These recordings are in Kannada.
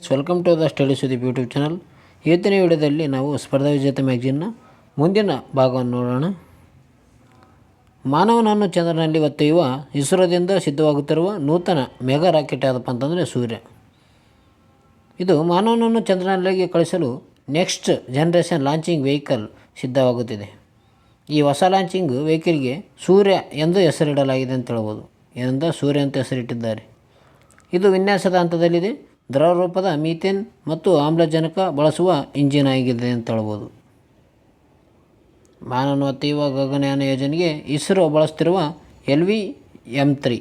Welcome to the study Sudeep YouTube channel. ಇವತ್ತಿನ ವಿಡಿಯೋದಲ್ಲಿ ನಾವು ಸ್ಪರ್ಧಾ ವಿಜೇತ ಮ್ಯಾಗಜಿನ್ನ ಮುಂದಿನ ಭಾಗವನ್ನು ನೋಡೋಣ. ಮಾನವನನ್ನು ಚಂದ್ರನಲ್ಲಿ ಹೊತ್ತೊಯ್ಯುವ ಇಸ್ರೋದಿಂದ ಸಿದ್ಧವಾಗುತ್ತಿರುವ ನೂತನ ಮೆಗಾ ರಾಕೆಟ್ ಯಾವುದಪ್ಪ ಅಂತಂದರೆ ಸೂರ್ಯ. ಇದು ಮಾನವನನ್ನು ಚಂದ್ರನಲ್ಲಿಗೆ ಕಳಿಸಲು ನೆಕ್ಸ್ಟ್ ಜನರೇಷನ್ ಲಾಂಚಿಂಗ್ ವೆಹಿಕಲ್ ಸಿದ್ಧವಾಗುತ್ತಿದೆ. ಈ ಹೊಸ ಲಾಂಚಿಂಗ್ ವೆಹಿಕಲ್ಗೆ ಸೂರ್ಯ ಎಂದು ಹೆಸರಿಡಲಾಗಿದೆ ಅಂತ ಹೇಳ್ಬೋದು. ಏನಂತ ಸೂರ್ಯ ಅಂತ ಹೆಸರಿಟ್ಟಿದ್ದಾರೆ. ಇದು ವಿನ್ಯಾಸದ ಹಂತದಲ್ಲಿದೆ. ದ್ರವ ರೂಪದ ಮೀಥೇನ್ ಮತ್ತು ಆಮ್ಲಜನಕ ಬಳಸುವ ಇಂಜಿನ್ ಆಗಿದೆ ಅಂತ ಹೇಳ್ಬೋದು. ಮಾನವ ಹೊತ್ತೊಯ್ಯುವ ಗಗನಯಾನ ಯೋಜನೆಗೆ ಇಸ್ರೋ ಬಳಸುತ್ತಿರುವ LV-M3.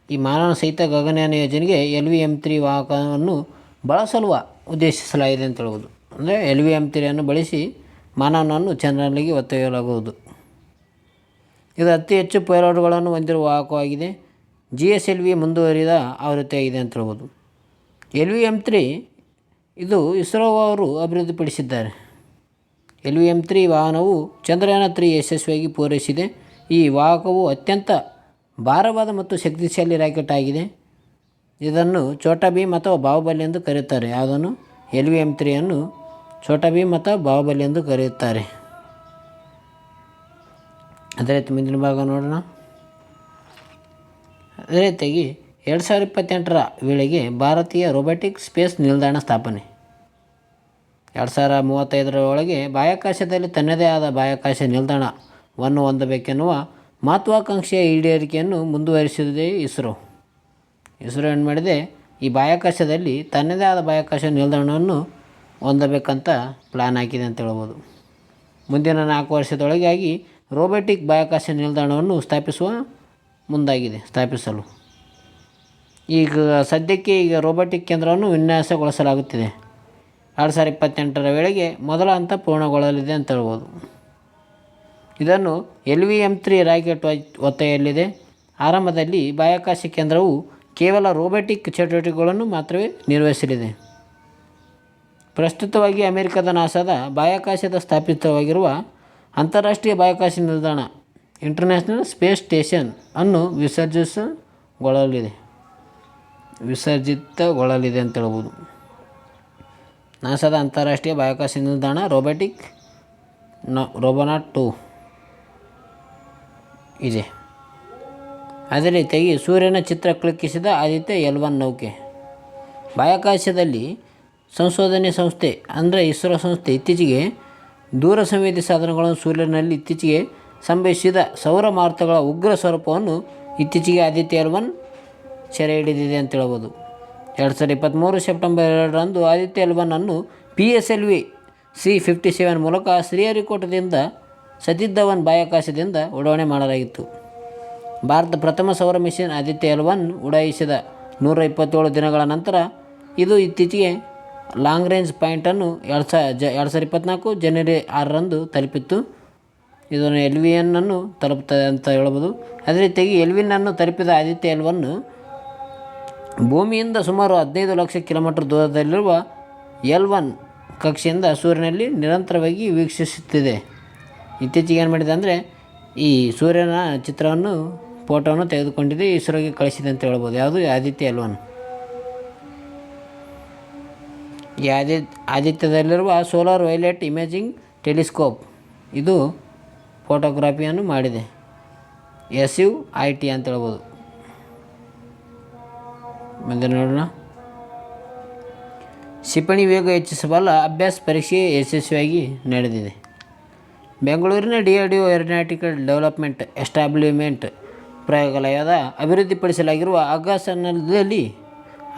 ಈ ಮಾನವ ಸಹಿತ ಗಗನಯಾನ ಯೋಜನೆಗೆ LV-M3 ವಾಹಕವನ್ನು ಬಳಸಲು ಉದ್ದೇಶಿಸಲಾಗಿದೆ ಅಂತ ಹೇಳ್ಬೋದು. ಅಂದರೆ LV-M3 ಬಳಸಿ ಮಾನವನನ್ನು ಚಂದ್ರನಿಗೆ ಹೊತ್ತೊಯ್ಯಲಾಗುವುದು. ಇದು ಅತಿ ಹೆಚ್ಚು ಪೇಲೋಡ್ಗಳನ್ನು ಹೊಂದಿರುವ ವಾಹಕವಾಗಿದೆ. GSLV ಮುಂದುವರಿದ ಆವೃತ್ತಿಯಾಗಿದೆ ಅಂತ ಹೇಳ್ಬೋದು. LV-M3 ಇದು ಇಸ್ರೋ ಅವರು ಅಭಿವೃದ್ಧಿಪಡಿಸಿದ್ದಾರೆ. LV-M3 ವಾಹನವು ಚಂದ್ರಯಾನ 3 ಯಶಸ್ವಿಯಾಗಿ ಪೂರೈಸಿದೆ. ಈ ವಾಹಕವು ಅತ್ಯಂತ ಭಾರವಾದ ಮತ್ತು ಶಕ್ತಿಶಾಲಿ ರಾಕೆಟ್ ಆಗಿದೆ. ಇದನ್ನು ಛೋಟಾ ಭೀಮ್ ಅಥವಾ ಬಾಹುಬಲಿ ಎಂದು ಕರೆಯುತ್ತಾರೆ. ಯಾವುದನ್ನು LV-M3 ಛೋಟಾ ಭೀಮ್ ಅಥವಾ ಬಾಹುಬಲಿ ಎಂದು ಕರೆಯುತ್ತಾರೆ. ಅದೇ ರೀತಿ ಮುಂದಿನ ಭಾಗ ನೋಡೋಣ. ಅದೇ ರೀತಿಯಾಗಿ 2028ರ ವೇಳೆಗೆ ಭಾರತೀಯ ರೋಬೋಟಿಕ್ ಸ್ಪೇಸ್ ನಿಲ್ದಾಣ ಸ್ಥಾಪನೆ. 2035ರ ಒಳಗೆ ಬಾಹ್ಯಾಕಾಶದಲ್ಲಿ ತನ್ನದೇ ಆದ ಬಾಹ್ಯಾಕಾಶ ನಿಲ್ದಾಣವನ್ನು ಹೊಂದಬೇಕೆನ್ನುವ ಮಹತ್ವಾಕಾಂಕ್ಷೆಯ ಈಡೇರಿಕೆಯನ್ನು ಮುಂದುವರಿಸಿದೆ ಇಸ್ರೋ. ಏನು ಮಾಡಿದೆ, ಈ ಬಾಹ್ಯಾಕಾಶದಲ್ಲಿ ತನ್ನದೇ ಆದ ಬಾಹ್ಯಾಕಾಶ ನಿಲ್ದಾಣವನ್ನು ಹೊಂದಬೇಕಂತ ಪ್ಲ್ಯಾನ್ ಹಾಕಿದೆ ಅಂತ ಹೇಳ್ಬೋದು. ಮುಂದಿನ 4 ವರ್ಷದೊಳಗಾಗಿ ರೋಬೋಟಿಕ್ ಬಾಹ್ಯಾಕಾಶ ನಿಲ್ದಾಣವನ್ನು ಸ್ಥಾಪಿಸಲು ಈಗ ಸದ್ಯಕ್ಕೆ ರೋಬೋಟಿಕ್ ಕೇಂದ್ರವನ್ನು ವಿನ್ಯಾಸಗೊಳಿಸಲಾಗುತ್ತಿದೆ. 2028ರ ವೇಳೆಗೆ ಮೊದಲ ಹಂತ ಪೂರ್ಣಗೊಳ್ಳಲಿದೆ ಅಂತ ಹೇಳ್ಬೋದು. ಇದನ್ನು LV-M3 ರಾಕೆಟ್ ಹೊತ್ತೊಯ್ಯಲಿದೆ. ಆರಂಭದಲ್ಲಿ ಬಾಹ್ಯಾಕಾಶ ಕೇಂದ್ರವು ಕೇವಲ ರೋಬೋಟಿಕ್ ಚಟುವಟಿಕೆಗಳನ್ನು ಮಾತ್ರವೇ ನಿರ್ವಹಿಸಲಿದೆ. ಪ್ರಸ್ತುತವಾಗಿ ಅಮೆರಿಕದ ನಾಸಾದ ಬಾಹ್ಯಾಕಾಶದ ಸ್ಥಾಪಿತವಾಗಿರುವ ಅಂತಾರಾಷ್ಟ್ರೀಯ ಬಾಹ್ಯಾಕಾಶ ನಿಲ್ದಾಣ ಇಂಟರ್ನ್ಯಾಷನಲ್ ಸ್ಪೇಸ್ ಸ್ಟೇಷನ್ ಅನ್ನು ವಿಸರ್ಜಿತಗೊಳ್ಳಲಿದೆ ಅಂತ ಹೇಳ್ಬೋದು. ನಾಸಾದ ಅಂತಾರಾಷ್ಟ್ರೀಯ ಬಾಹ್ಯಾಕಾಶ ನಿಲ್ದಾಣ ರೋಬೋನಾಟ್ 2 ಇದೆ. ಅದೇ ರೀತಿಯಾಗಿ ಸೂರ್ಯನ ಚಿತ್ರ ಕ್ಲಿಕ್ಕಿಸಿದ ಆದಿತ್ಯ L1 ನೌಕೆ. ಬಾಹ್ಯಾಕಾಶದಲ್ಲಿ ಸಂಶೋಧನೆ ಸಂಸ್ಥೆ ಅಂದರೆ ಇಸ್ರೋ ಸಂಸ್ಥೆ ಇತ್ತೀಚೆಗೆ ದೂರ ಸಂವೇದಿ ಸಾಧನಗಳನ್ನು ಸೂರ್ಯನಲ್ಲಿ ಇತ್ತೀಚೆಗೆ ಸಂಭವಿಸಿದ ಸೌರ ಮಾರುತಗಳ ಉಗ್ರ ಸ್ವರೂಪವನ್ನು ಇತ್ತೀಚೆಗೆ ಆದಿತ್ಯ L1 ಸೆರೆ ಹಿಡಿದಿದೆ ಅಂತ ಹೇಳ್ಬೋದು. 2023 September 2ರಂದು Aditya L1 PSLV C-57 ಮೂಲಕ ಶ್ರೀಹರಿಕೋಟದಿಂದ ಸತೀಶ್ ಧವನ್ ಬಾಹ್ಯಾಕಾಶದಿಂದ ಉಡಾವಣೆ ಮಾಡಲಾಗಿತ್ತು. ಭಾರತ ಪ್ರಥಮ ಸೌರ ಮಿಷನ್ ಆದಿತ್ಯ L1 ಉಡಾಯಿಸಿದ 127 ದಿನಗಳ ನಂತರ ಇದು ಇತ್ತೀಚೆಗೆ ಲಾಂಗ್ ರೇಂಜ್ ಪಾಯಿಂಟನ್ನು 2024 ಜನವರಿ 6ರಂದು ತಲುಪಿತ್ತು. ಇದನ್ನು LV-N ತಲುಪುತ್ತದೆ ಅಂತ ಹೇಳ್ಬೋದು. ಅದೇ ರೀತಿಯಾಗಿ LV-N ತಲುಪಿದ ಆದಿತ್ಯ L1 ಭೂಮಿಯಿಂದ ಸುಮಾರು 15 ಲಕ್ಷ ಕಿಲೋಮೀಟರ್ ದೂರದಲ್ಲಿರುವ L1 ಕಕ್ಷೆಯಿಂದ ಸೂರ್ಯನಲ್ಲಿ ನಿರಂತರವಾಗಿ ವೀಕ್ಷಿಸುತ್ತಿದೆ. ಇತ್ತೀಚೆಗೆ ಏನು ಮಾಡಿದೆ ಅಂದರೆ ಈ ಸೂರ್ಯನ ಫೋಟೋವನ್ನು ತೆಗೆದುಕೊಂಡಿದೆ, ಇಸ್ರೋಗೆ ಕಳಿಸಿದೆ ಅಂತ ಹೇಳ್ಬೋದು. ಯಾವುದು ಆದಿತ್ಯ L1. ಈ ಆದಿತ್ಯದಲ್ಲಿರುವ ಸೋಲಾರ್ ವೈಲೆಟ್ ಇಮೇಜಿಂಗ್ ಟೆಲಿಸ್ಕೋಪ್ ಇದು ಫೋಟೋಗ್ರಫಿಯನ್ನು ಮಾಡಿದೆ. SUIT ಅಂತ ಹೇಳ್ಬೋದು. ಮುಂದೆ ನೋಡೋಣ. ಕ್ಷಿಪಣಿ ವೇಗ ಹೆಚ್ಚಿಸಬಲ್ಲ ಅಭ್ಯಾಸ ಪರೀಕ್ಷೆ ಯಶಸ್ವಿಯಾಗಿ ನಡೆದಿದೆ. ಬೆಂಗಳೂರಿನ DRDO ಏರೋನಾಟಿಕಲ್ ಡೆವಲಪ್ಮೆಂಟ್ ಎಸ್ಟಾಬ್ಲಿಷ್ಮೆಂಟ್ ಪ್ರಯೋಗಾಲಯದ ಅಭಿವೃದ್ಧಿಪಡಿಸಲಾಗಿರುವ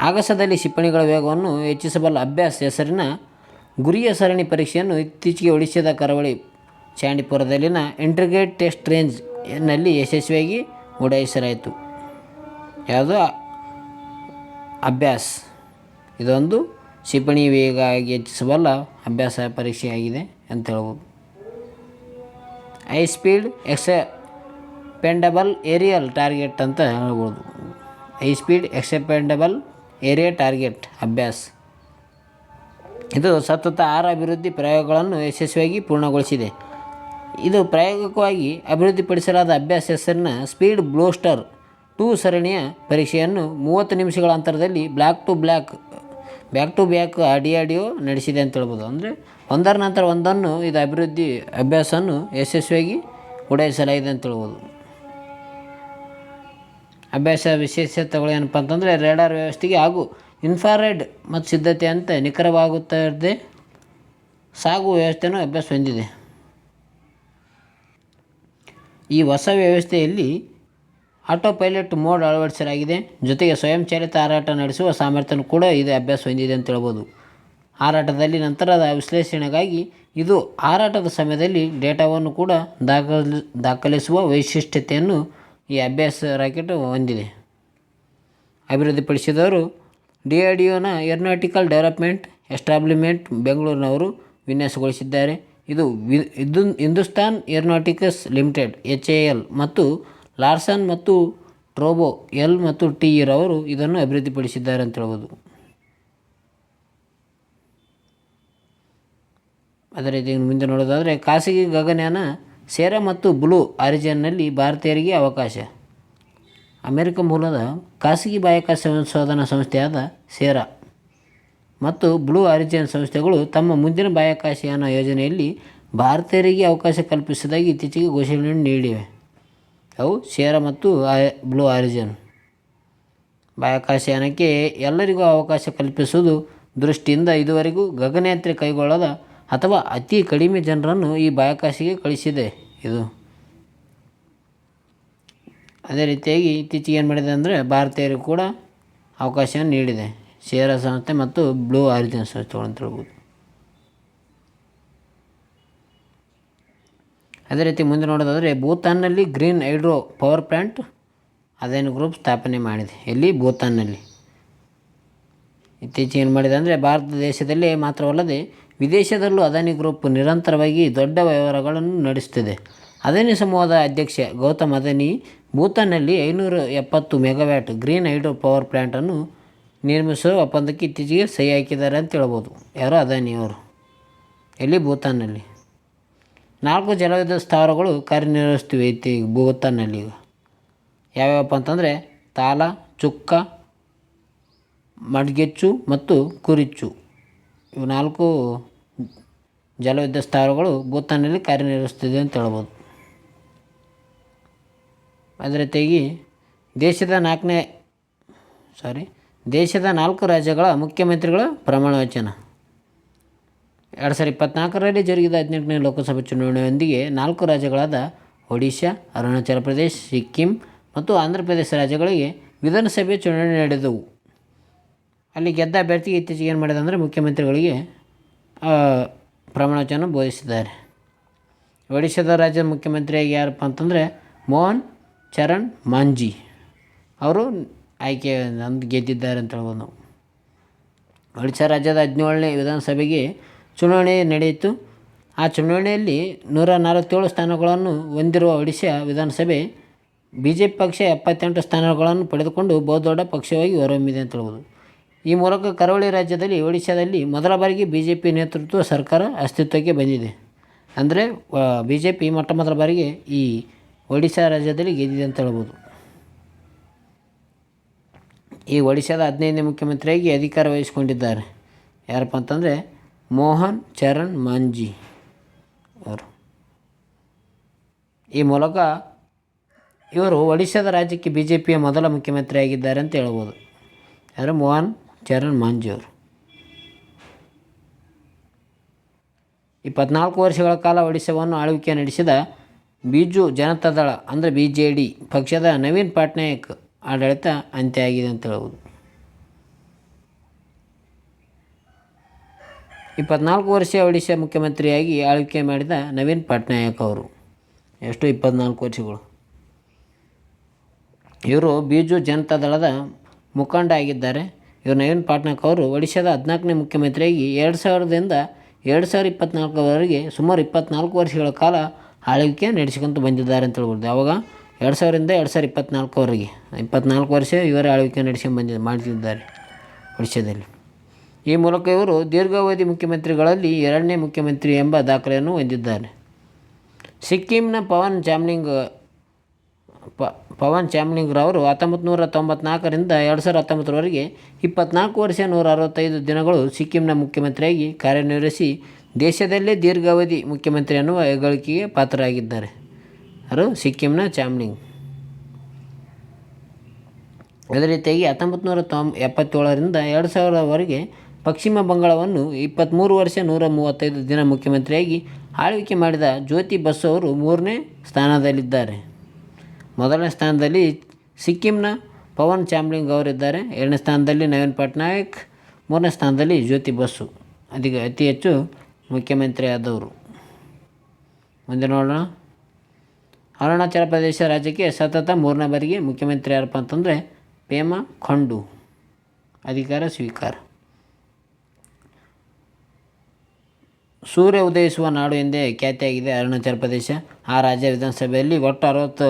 ಆಗಸದಲ್ಲಿ ಕ್ಷಿಪಣಿಗಳ ವೇಗವನ್ನು ಹೆಚ್ಚಿಸಬಲ್ಲ ಅಭ್ಯಾಸ ಹೆಸರಿನ ಗುರಿಯ ಸರಣಿ ಪರೀಕ್ಷೆಯನ್ನು ಇತ್ತೀಚೆಗೆ ಒಡಿಶಾದ ಕರಾವಳಿ ಚಾಂಡಿಪುರದಲ್ಲಿನ ಇಂಟಿಗ್ರೇಟೆಡ್ ಟೆಸ್ಟ್ ರೇಂಜ್ನಲ್ಲಿ ಯಶಸ್ವಿಯಾಗಿ ಉಡಾಯಿಸಲಾಯಿತು. ಯಾವುದು ಅಭ್ಯಾಸ್, ಇದೊಂದು ಕ್ಷಿಪಣಿ ವೇಗ ಹೆಚ್ಚಿಸಬಲ್ಲ ಅಭ್ಯಾಸ ಪರೀಕ್ಷೆಯಾಗಿದೆ ಅಂತ ಹೇಳ್ಬೋದು. ಹೈ ಸ್ಪೀಡ್ ಎಕ್ಸೆಪೆಂಡಬಲ್ ಏರಿಯಲ್ ಟಾರ್ಗೆಟ್ ಅಂತ ಹೇಳ್ಬೋದು. ಹೈ ಸ್ಪೀಡ್ ಎಕ್ಸೆಪೆಂಡಬಲ್ ಏರಿಯಾ ಟಾರ್ಗೆಟ್ ಅಭ್ಯಾಸ್ ಇದು ಸತತ 6 ಅಭಿವೃದ್ಧಿ ಪ್ರಯೋಗಗಳನ್ನು ಯಶಸ್ವಿಯಾಗಿ ಪೂರ್ಣಗೊಳಿಸಿದೆ. ಇದು ಪ್ರಾಯೋಗಿಕವಾಗಿ ಅಭಿವೃದ್ಧಿಪಡಿಸಲಾದ ಅಭ್ಯಾಸ ಹೆಸರಿನ ಸ್ಪೀಡ್ ಬ್ಲೂಸ್ಟರ್ 2 ಸರಣಿಯ ಪರೀಕ್ಷೆಯನ್ನು 30 ನಿಮಿಷಗಳ ಅಂತರದಲ್ಲಿ ಬ್ಯಾಕ್ ಟು ಬ್ಯಾಕ್ ಆಡಿಯೋ ನಡೆಸಿದೆ ಅಂತ ಹೇಳ್ಬೋದು. ಅಂದರೆ ಒಂದರ ನಂತರ ಒಂದನ್ನು ಇದು ಅಭ್ಯಾಸವನ್ನು ಯಶಸ್ವಿಯಾಗಿ ಉಡಾಯಿಸಲಾಗಿದೆ ಅಂತ ಹೇಳ್ಬೋದು. ಅಭ್ಯಾಸ ವಿಶೇಷತೆಗಳು ಏನಪ್ಪ ಅಂತಂದರೆ ರೇಡಾರ್ ವ್ಯವಸ್ಥೆಗೆ ಹಾಗೂ ಇನ್ಫ್ರಾರೆಡ್ ಮತ್ತು ಸಿದ್ಧತೆ ಅಂತ ನಿಖರವಾಗುತ್ತದೆ ಸಾಗುವ ವ್ಯವಸ್ಥೆಯನ್ನು ಅಭ್ಯಾಸ ಹೊಂದಿದೆ. ಈ ಹೊಸ ವ್ಯವಸ್ಥೆಯಲ್ಲಿ ಆಟೋ ಪೈಲಟ್ ಮೋಡ್ ಅಳವಡಿಸಲಾಗಿದೆ. ಜೊತೆಗೆ ಸ್ವಯಂಚಾಲಿತ ಹಾರಾಟ ನಡೆಸುವ ಸಾಮರ್ಥ್ಯವನ್ನು ಕೂಡ ಇದು ಅಭ್ಯಾಸ ಹೊಂದಿದೆ ಅಂತ ಹೇಳ್ಬೋದು. ಹಾರಾಟದಲ್ಲಿ ನಂತರದ ವಿಶ್ಲೇಷಣೆಗಾಗಿ ಇದು ಹಾರಾಟದ ಸಮಯದಲ್ಲಿ ಡೇಟಾವನ್ನು ಕೂಡ ದಾಖಲಿಸುವ ವೈಶಿಷ್ಟ್ಯತೆಯನ್ನು ಈ ಅಭ್ಯಾಸ ರಾಕೆಟ್ ಹೊಂದಿದೆ. ಅಭಿವೃದ್ಧಿಪಡಿಸಿದವರು DRDOನ ಏರೋನಾಟಿಕಲ್ ಡೆವಲಪ್ಮೆಂಟ್ ಎಸ್ಟಾಬ್ಲಿಷ್ಮೆಂಟ್ ಬೆಂಗಳೂರಿನವರು ವಿನ್ಯಾಸಗೊಳಿಸಿದ್ದಾರೆ. ಇದು ಹಿಂದೂಸ್ತಾನ್ ಏರೋನಾಟಿಕ್ಸ್ ಲಿಮಿಟೆಡ್ HAL ಮತ್ತು ಲಾರ್ಸನ್ ಮತ್ತು ಟ್ರೋಬೋ L&T ರವರು ಇದನ್ನು ಅಭಿವೃದ್ಧಿಪಡಿಸಿದ್ದಾರೆ ಅಂತ ಹೇಳ್ಬೋದು. ಅದೇ ರೀತಿ ಮುಂದೆ ನೋಡೋದಾದರೆ ಖಾಸಗಿ ಗಗನಯಾನ ಸೇರಾ ಮತ್ತು ಬ್ಲೂ ಆರಿಜಿನ್ನಲ್ಲಿ ಭಾರತೀಯರಿಗೆ ಅವಕಾಶ. ಅಮೆರಿಕ ಮೂಲದ ಖಾಸಗಿ ಬಾಹ್ಯಾಕಾಶ ಸಂಶೋಧನಾ ಸಂಸ್ಥೆಯಾದ ಸೇರಾ ಮತ್ತು ಬ್ಲೂ ಆರಿಜಿನ್ ಸಂಸ್ಥೆಗಳು ತಮ್ಮ ಮುಂದಿನ ಬಾಹ್ಯಾಕಾಶಯಾನ ಯೋಜನೆಯಲ್ಲಿ ಭಾರತೀಯರಿಗೆ ಅವಕಾಶ ಕಲ್ಪಿಸುವುದಾಗಿ ಇತ್ತೀಚೆಗೆ ಘೋಷಣೆಯನ್ನು ನೀಡಿವೆ. ಅವು ಸೇರಾ ಮತ್ತು ಬ್ಲೂ ಆರಿಜಿನ್. ಬಾಹ್ಯಾಕಾಶಯಾನಕ್ಕೆ ಎಲ್ಲರಿಗೂ ಅವಕಾಶ ಕಲ್ಪಿಸುವುದು ದೃಷ್ಟಿಯಿಂದ ಇದುವರೆಗೂ ಗಗನಯಾತ್ರೆ ಕೈಗೊಳ್ಳದ ಅಥವಾ ಅತಿ ಕಡಿಮೆ ಜನರನ್ನು ಈ ಬಾಹ್ಯಾಕಾಶಕ್ಕೆ ಕಳಿಸಿದೆ ಇದು. ಅದೇ ರೀತಿಯಾಗಿ ಇತ್ತೀಚೆಗೆ ಏನು ಮಾಡಿದೆ ಅಂದರೆ ಭಾರತೀಯರಿಗೂ ಕೂಡ ಅವಕಾಶವನ್ನು ನೀಡಿದೆ ಸೇರಾ ಸಂಸ್ಥೆ ಮತ್ತು ಬ್ಲೂ ಆರಿಜಿನ್ ಸಂಸ್ಥೆಗಳು ಅಂತ ಹೇಳ್ಬೋದು. ಅದೇ ರೀತಿ ಮುಂದೆ ನೋಡೋದಾದರೆ ಭೂತಾನ್ನಲ್ಲಿ green hydro power plant Adani group ಸ್ಥಾಪನೆ ಮಾಡಿದೆ. ಎಲ್ಲಿ? ಭೂತಾನ್ನಲ್ಲಿ. ಇತ್ತೀಚೆಗೆ ಏನು ಮಾಡಿದೆ ಅಂದರೆ ಭಾರತ ದೇಶದಲ್ಲೇ ಮಾತ್ರವಲ್ಲದೆ ವಿದೇಶದಲ್ಲೂ ಅದಾನಿ ಗ್ರೂಪ್ ನಿರಂತರವಾಗಿ ದೊಡ್ಡ ವ್ಯವಹಾರಗಳನ್ನು ನಡೆಸುತ್ತಿದೆ. ಅದಾನಿ ಸಮೂಹದ ಅಧ್ಯಕ್ಷ ಗೌತಮ್ ಅದಾನಿ ಭೂತಾನ್ನಲ್ಲಿ 570 ಮೆಗಾವ್ಯಾಟ್ ಗ್ರೀನ್ ಹೈಡ್ರೋ ಪವರ್ ಪ್ಲ್ಯಾಂಟನ್ನು ನಿರ್ಮಿಸುವ ಒಪ್ಪಂದಕ್ಕೆ ಇತ್ತೀಚೆಗೆ ಸಹಿ ಹಾಕಿದ್ದಾರೆ ಅಂತ ಹೇಳ್ಬೋದು. ಯಾರು? ಅದಾನಿಯವರು. ಎಲ್ಲಿ? ಭೂತಾನ್ನಲ್ಲಿ. 4 ಜಲವಿದ್ಯುತ್ ಸ್ಥಾವರಗಳು ಕಾರ್ಯನಿರ್ವಹಿಸ್ತಿವೆ ಭೂತಾನ್ನಲ್ಲಿ. ಈಗ ಯಾವ್ಯಾವಪ್ಪ ಅಂತಂದರೆ ತಾಲ, ಚುಕ್ಕ, ಮಡ್ಗೆಚ್ಚು ಮತ್ತು ಕುರಿಚ್ಚು ಇವು 4 ಜಲವಿದ್ಯುತ್ ಸ್ಥಾವರಗಳು ಭೂತಾನ್ನಲ್ಲಿ ಕಾರ್ಯನಿರ್ವಹಿಸ್ತಿದೆ ಅಂತ ಹೇಳ್ಬೋದು. ಅದೇ ರೀತಿಯಾಗಿ ದೇಶದ 4 ರಾಜ್ಯಗಳ ಮುಖ್ಯಮಂತ್ರಿಗಳ ಪ್ರಮಾಣ ವಚನ 2024ರಲ್ಲಿ ಜರುಗಿದ 18ನೇ ಲೋಕಸಭಾ ಚುನಾವಣೆಯೊಂದಿಗೆ 4 ರಾಜ್ಯಗಳಾದ ಒಡಿಶಾ, ಅರುಣಾಚಲ ಪ್ರದೇಶ, ಸಿಕ್ಕಿಂ ಮತ್ತು ಆಂಧ್ರ ಪ್ರದೇಶ ರಾಜ್ಯಗಳಿಗೆ ವಿಧಾನಸಭೆ ಚುನಾವಣೆ ನಡೆದವು. ಅಲ್ಲಿ ಗೆದ್ದ ಅಭ್ಯರ್ಥಿಗೆ ಇತ್ತೀಚೆಗೆ ಏನು ಮಾಡಿದೆ ಅಂದರೆ ಮುಖ್ಯಮಂತ್ರಿಗಳಿಗೆ ಪ್ರಮಾಣ ವಚನ ಬೋಧಿಸಿದ್ದಾರೆ. ಒಡಿಶಾದ ರಾಜ್ಯದ ಮುಖ್ಯಮಂತ್ರಿಯಾಗಿ ಯಾರಪ್ಪ ಅಂತಂದರೆ ಮೋಹನ್ ಚರಣ್ ಮಾಂಜಿ ಅವರು ಆಯ್ಕೆ ಗೆದ್ದಿದ್ದಾರೆ ಅಂತ ಹೇಳ್ಬೋದು ನಾವು. ಒಡಿಶಾ ರಾಜ್ಯದ 17ನೇ ವಿಧಾನಸಭೆಗೆ ಚುನಾವಣೆ ನಡೆಯಿತು. ಆ ಚುನಾವಣೆಯಲ್ಲಿ 147 ಸ್ಥಾನಗಳನ್ನು ಹೊಂದಿರುವ ಒಡಿಶಾ ವಿಧಾನಸಭೆ BJP ಪಕ್ಷ 78 ಸ್ಥಾನಗಳನ್ನು ಪಡೆದುಕೊಂಡು ಬಹುದೊಡ್ಡ ಪಕ್ಷವಾಗಿ ಹೊರಹೊಮ್ಮಿದೆ ಅಂತ ಹೇಳ್ಬೋದು. ಈ ಮೂಲಕ ಕರಾವಳಿ ರಾಜ್ಯದಲ್ಲಿ ಒಡಿಶಾದಲ್ಲಿ ಮೊದಲ ಬಾರಿಗೆ BJP ನೇತೃತ್ವ ಸರ್ಕಾರ ಅಸ್ತಿತ್ವಕ್ಕೆ ಬಂದಿದೆ. ಅಂದರೆ BJP ಮೊದಲ ಬಾರಿಗೆ ಈ ಒಡಿಶಾ ರಾಜ್ಯದಲ್ಲಿ ಗೆದ್ದಿದೆ ಅಂತ ಹೇಳ್ಬೋದು. ಈ ಒಡಿಶಾದ 15ನೇ ಮುಖ್ಯಮಂತ್ರಿಯಾಗಿ ಅಧಿಕಾರ ವಹಿಸಿಕೊಂಡಿದ್ದಾರೆ ಯಾರಪ್ಪ ಅಂತಂದರೆ ಮೋಹನ್ ಚರಣ್ ಮಾಂಜಿ ಅವರು. ಈ ಮೂಲಕ ಇವರು ಒಡಿಶಾದ ರಾಜ್ಯಕ್ಕೆ BJPಯ ಮೊದಲ ಮುಖ್ಯಮಂತ್ರಿಯಾಗಿದ್ದಾರೆ ಅಂತ ಹೇಳ್ಬೋದು. ಯಾರು? ಮೋಹನ್ ಚರಣ್ ಮಾಂಜಿ ಅವರು. 24 ವರ್ಷಗಳ ಕಾಲ ಒಡಿಶಾವನ್ನು ಆಳ್ವಿಕೆ ನಡೆಸಿದ ಬಿಜು ಜನತಾದಳ ಅಂದರೆ BJD ಪಕ್ಷದ ನವೀನ್ ಪಟ್ನಾಯಕ್ ಆಡಳಿತ ಅಂತ್ಯ ಆಗಿದೆ ಅಂತ ಹೇಳ್ಬೋದು. 24 ವರ್ಷ ಒಡಿಶಾ ಮುಖ್ಯಮಂತ್ರಿಯಾಗಿ ಆಳ್ವಿಕೆ ಮಾಡಿದ ನವೀನ್ ಪಟ್ನಾಯಕ್ ಅವರು. ಎಷ್ಟು? 24 ವರ್ಷಗಳು. ಇವರು ಬಿಜು ಜನತಾದಳದ ಮುಖಂಡ ಆಗಿದ್ದಾರೆ. ಇವರು ನವೀನ್ ಪಟ್ನಾಯಕ್ ಅವರು ಒಡಿಶಾದ 14ನೇ ಮುಖ್ಯಮಂತ್ರಿಯಾಗಿ 2000ರಿಂದ 2024ವರೆಗೆ ಸುಮಾರು 24 ವರ್ಷಗಳ ಕಾಲ ಆಳ್ವಿಕೆ ನಡೆಸಿಕೊಂಡು ಬಂದಿದ್ದಾರೆ ಅಂತ ಹೇಳ್ಬೋದು. ಆವಾಗ 2000ರಿಂದ 2024ವರೆಗೆ 24 ವರ್ಷ ಇವರೇ ಆಳ್ವಿಕೆ ಮಾಡ್ತಿದ್ದಾರೆ ಒಡಿಶಾದಲ್ಲಿ. ಈ ಮೂಲಕ ಇವರು ದೀರ್ಘಾವಧಿ ಮುಖ್ಯಮಂತ್ರಿಗಳಲ್ಲಿ 2ನೇ ಮುಖ್ಯಮಂತ್ರಿ ಎಂಬ ದಾಖಲೆಯನ್ನು ಹೊಂದಿದ್ದಾರೆ. ಸಿಕ್ಕಿಂನ ಪವನ್ ಚಾಮ್ಲಿಂಗ್ ಪವನ್ ಚಾಮ್ಲಿಂಗ್ರವರು 1994ರಿಂದ 2019ರವರೆಗೆ 24 ವರ್ಷ 165 ದಿನಗಳು ಸಿಕ್ಕಿಂನ ಮುಖ್ಯಮಂತ್ರಿಯಾಗಿ ಕಾರ್ಯನಿರ್ವಹಿಸಿ ದೇಶದಲ್ಲೇ ದೀರ್ಘಾವಧಿ ಮುಖ್ಯಮಂತ್ರಿ ಅನ್ನುವ ಹೆಗ್ಗಳಿಕೆಗೆ ಪಾತ್ರರಾಗಿದ್ದಾರೆ. ಅವರು ಸಿಕ್ಕಿಂನ ಚಾಮ್ಲಿಂಗ್. ಅದೇ ರೀತಿಯಾಗಿ 1977ರಿಂದ 2000ರವರೆಗೆ ಪಶ್ಚಿಮ ಬಂಗಾಳವನ್ನು 23 ವರ್ಷ 135 ದಿನ ಮುಖ್ಯಮಂತ್ರಿಯಾಗಿ ಆಳ್ವಿಕೆ ಮಾಡಿದ ಜ್ಯೋತಿ ಬಸು ಅವರು 3ನೇ ಸ್ಥಾನದಲ್ಲಿದ್ದಾರೆ. ಮೊದಲನೇ ಸ್ಥಾನದಲ್ಲಿ ಸಿಕ್ಕಿಂನ ಪವನ್ ಚಾಮ್ಲಿಂಗ್ ಅವರಿದ್ದಾರೆ. 2ನೇ ಸ್ಥಾನದಲ್ಲಿ ನವೀನ್ ಪಟ್ನಾಯಕ್, 3ನೇ ಸ್ಥಾನದಲ್ಲಿ ಜ್ಯೋತಿ ಬಸು ಅತಿ ಹೆಚ್ಚು ಮುಖ್ಯಮಂತ್ರಿ ಆದವರು. ಮುಂದೆ ನೋಡೋಣ. ಅರುಣಾಚಲ ಪ್ರದೇಶ ರಾಜ್ಯಕ್ಕೆ ಸತತ 3ನೇ ಬಾರಿಗೆ ಮುಖ್ಯಮಂತ್ರಿ ಯಾರಪ್ಪ ಅಂತಂದರೆ ಪೇಮಾ ಖಂಡು. ಅಧಿಕಾರ ಸ್ವೀಕಾರ. ಸೂರ್ಯ ಉದಯಿಸುವ ನಾಡು ಎಂದೇ ಖ್ಯಾತಿಯಾಗಿದೆ ಅರುಣಾಚಲ ಪ್ರದೇಶ. ಆ ರಾಜ್ಯ ವಿಧಾನಸಭೆಯಲ್ಲಿ ಒಟ್ಟು 60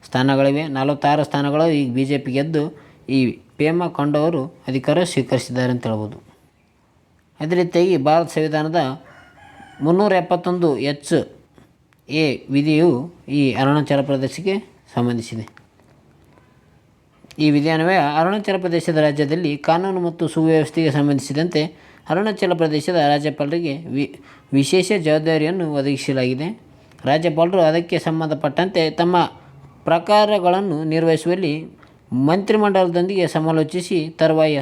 ಸ್ಥಾನಗಳಿವೆ. 46 ಸ್ಥಾನಗಳು ಈಗ BJP ಗೆದ್ದು ಈ ಪೇಮಾ ಖಂಡು ಅವರು ಅಧಿಕಾರ ಸ್ವೀಕರಿಸಿದ್ದಾರೆ ಅಂತ ಹೇಳ್ಬೋದು. ಅದೇ ರೀತಿಯಾಗಿ ಭಾರತ ಸಂವಿಧಾನದ 371(h)(a) ವಿಧಿಯು ಈ ಅರುಣಾಚಲ ಪ್ರದೇಶಕ್ಕೆ ಸಂಬಂಧಿಸಿದೆ. ಈ ವಿಧಾನವೇ ಅರುಣಾಚಲ ಪ್ರದೇಶದ ರಾಜ್ಯದಲ್ಲಿ ಕಾನೂನು ಮತ್ತು ಸುವ್ಯವಸ್ಥೆಗೆ ಸಂಬಂಧಿಸಿದಂತೆ ಅರುಣಾಚಲ ಪ್ರದೇಶದ ರಾಜ್ಯಪಾಲರಿಗೆ ವಿಶೇಷ ಜವಾಬ್ದಾರಿಯನ್ನು ಒದಗಿಸಲಾಗಿದೆ. ರಾಜ್ಯಪಾಲರು ಅದಕ್ಕೆ ಸಂಬಂಧಪಟ್ಟಂತೆ ತಮ್ಮ ಪ್ರಕಾರಗಳನ್ನು ನಿರ್ವಹಿಸುವಲ್ಲಿ ಮಂತ್ರಿಮಂಡಲದೊಂದಿಗೆ ಸಮಾಲೋಚಿಸಿ ತರುವಾಯ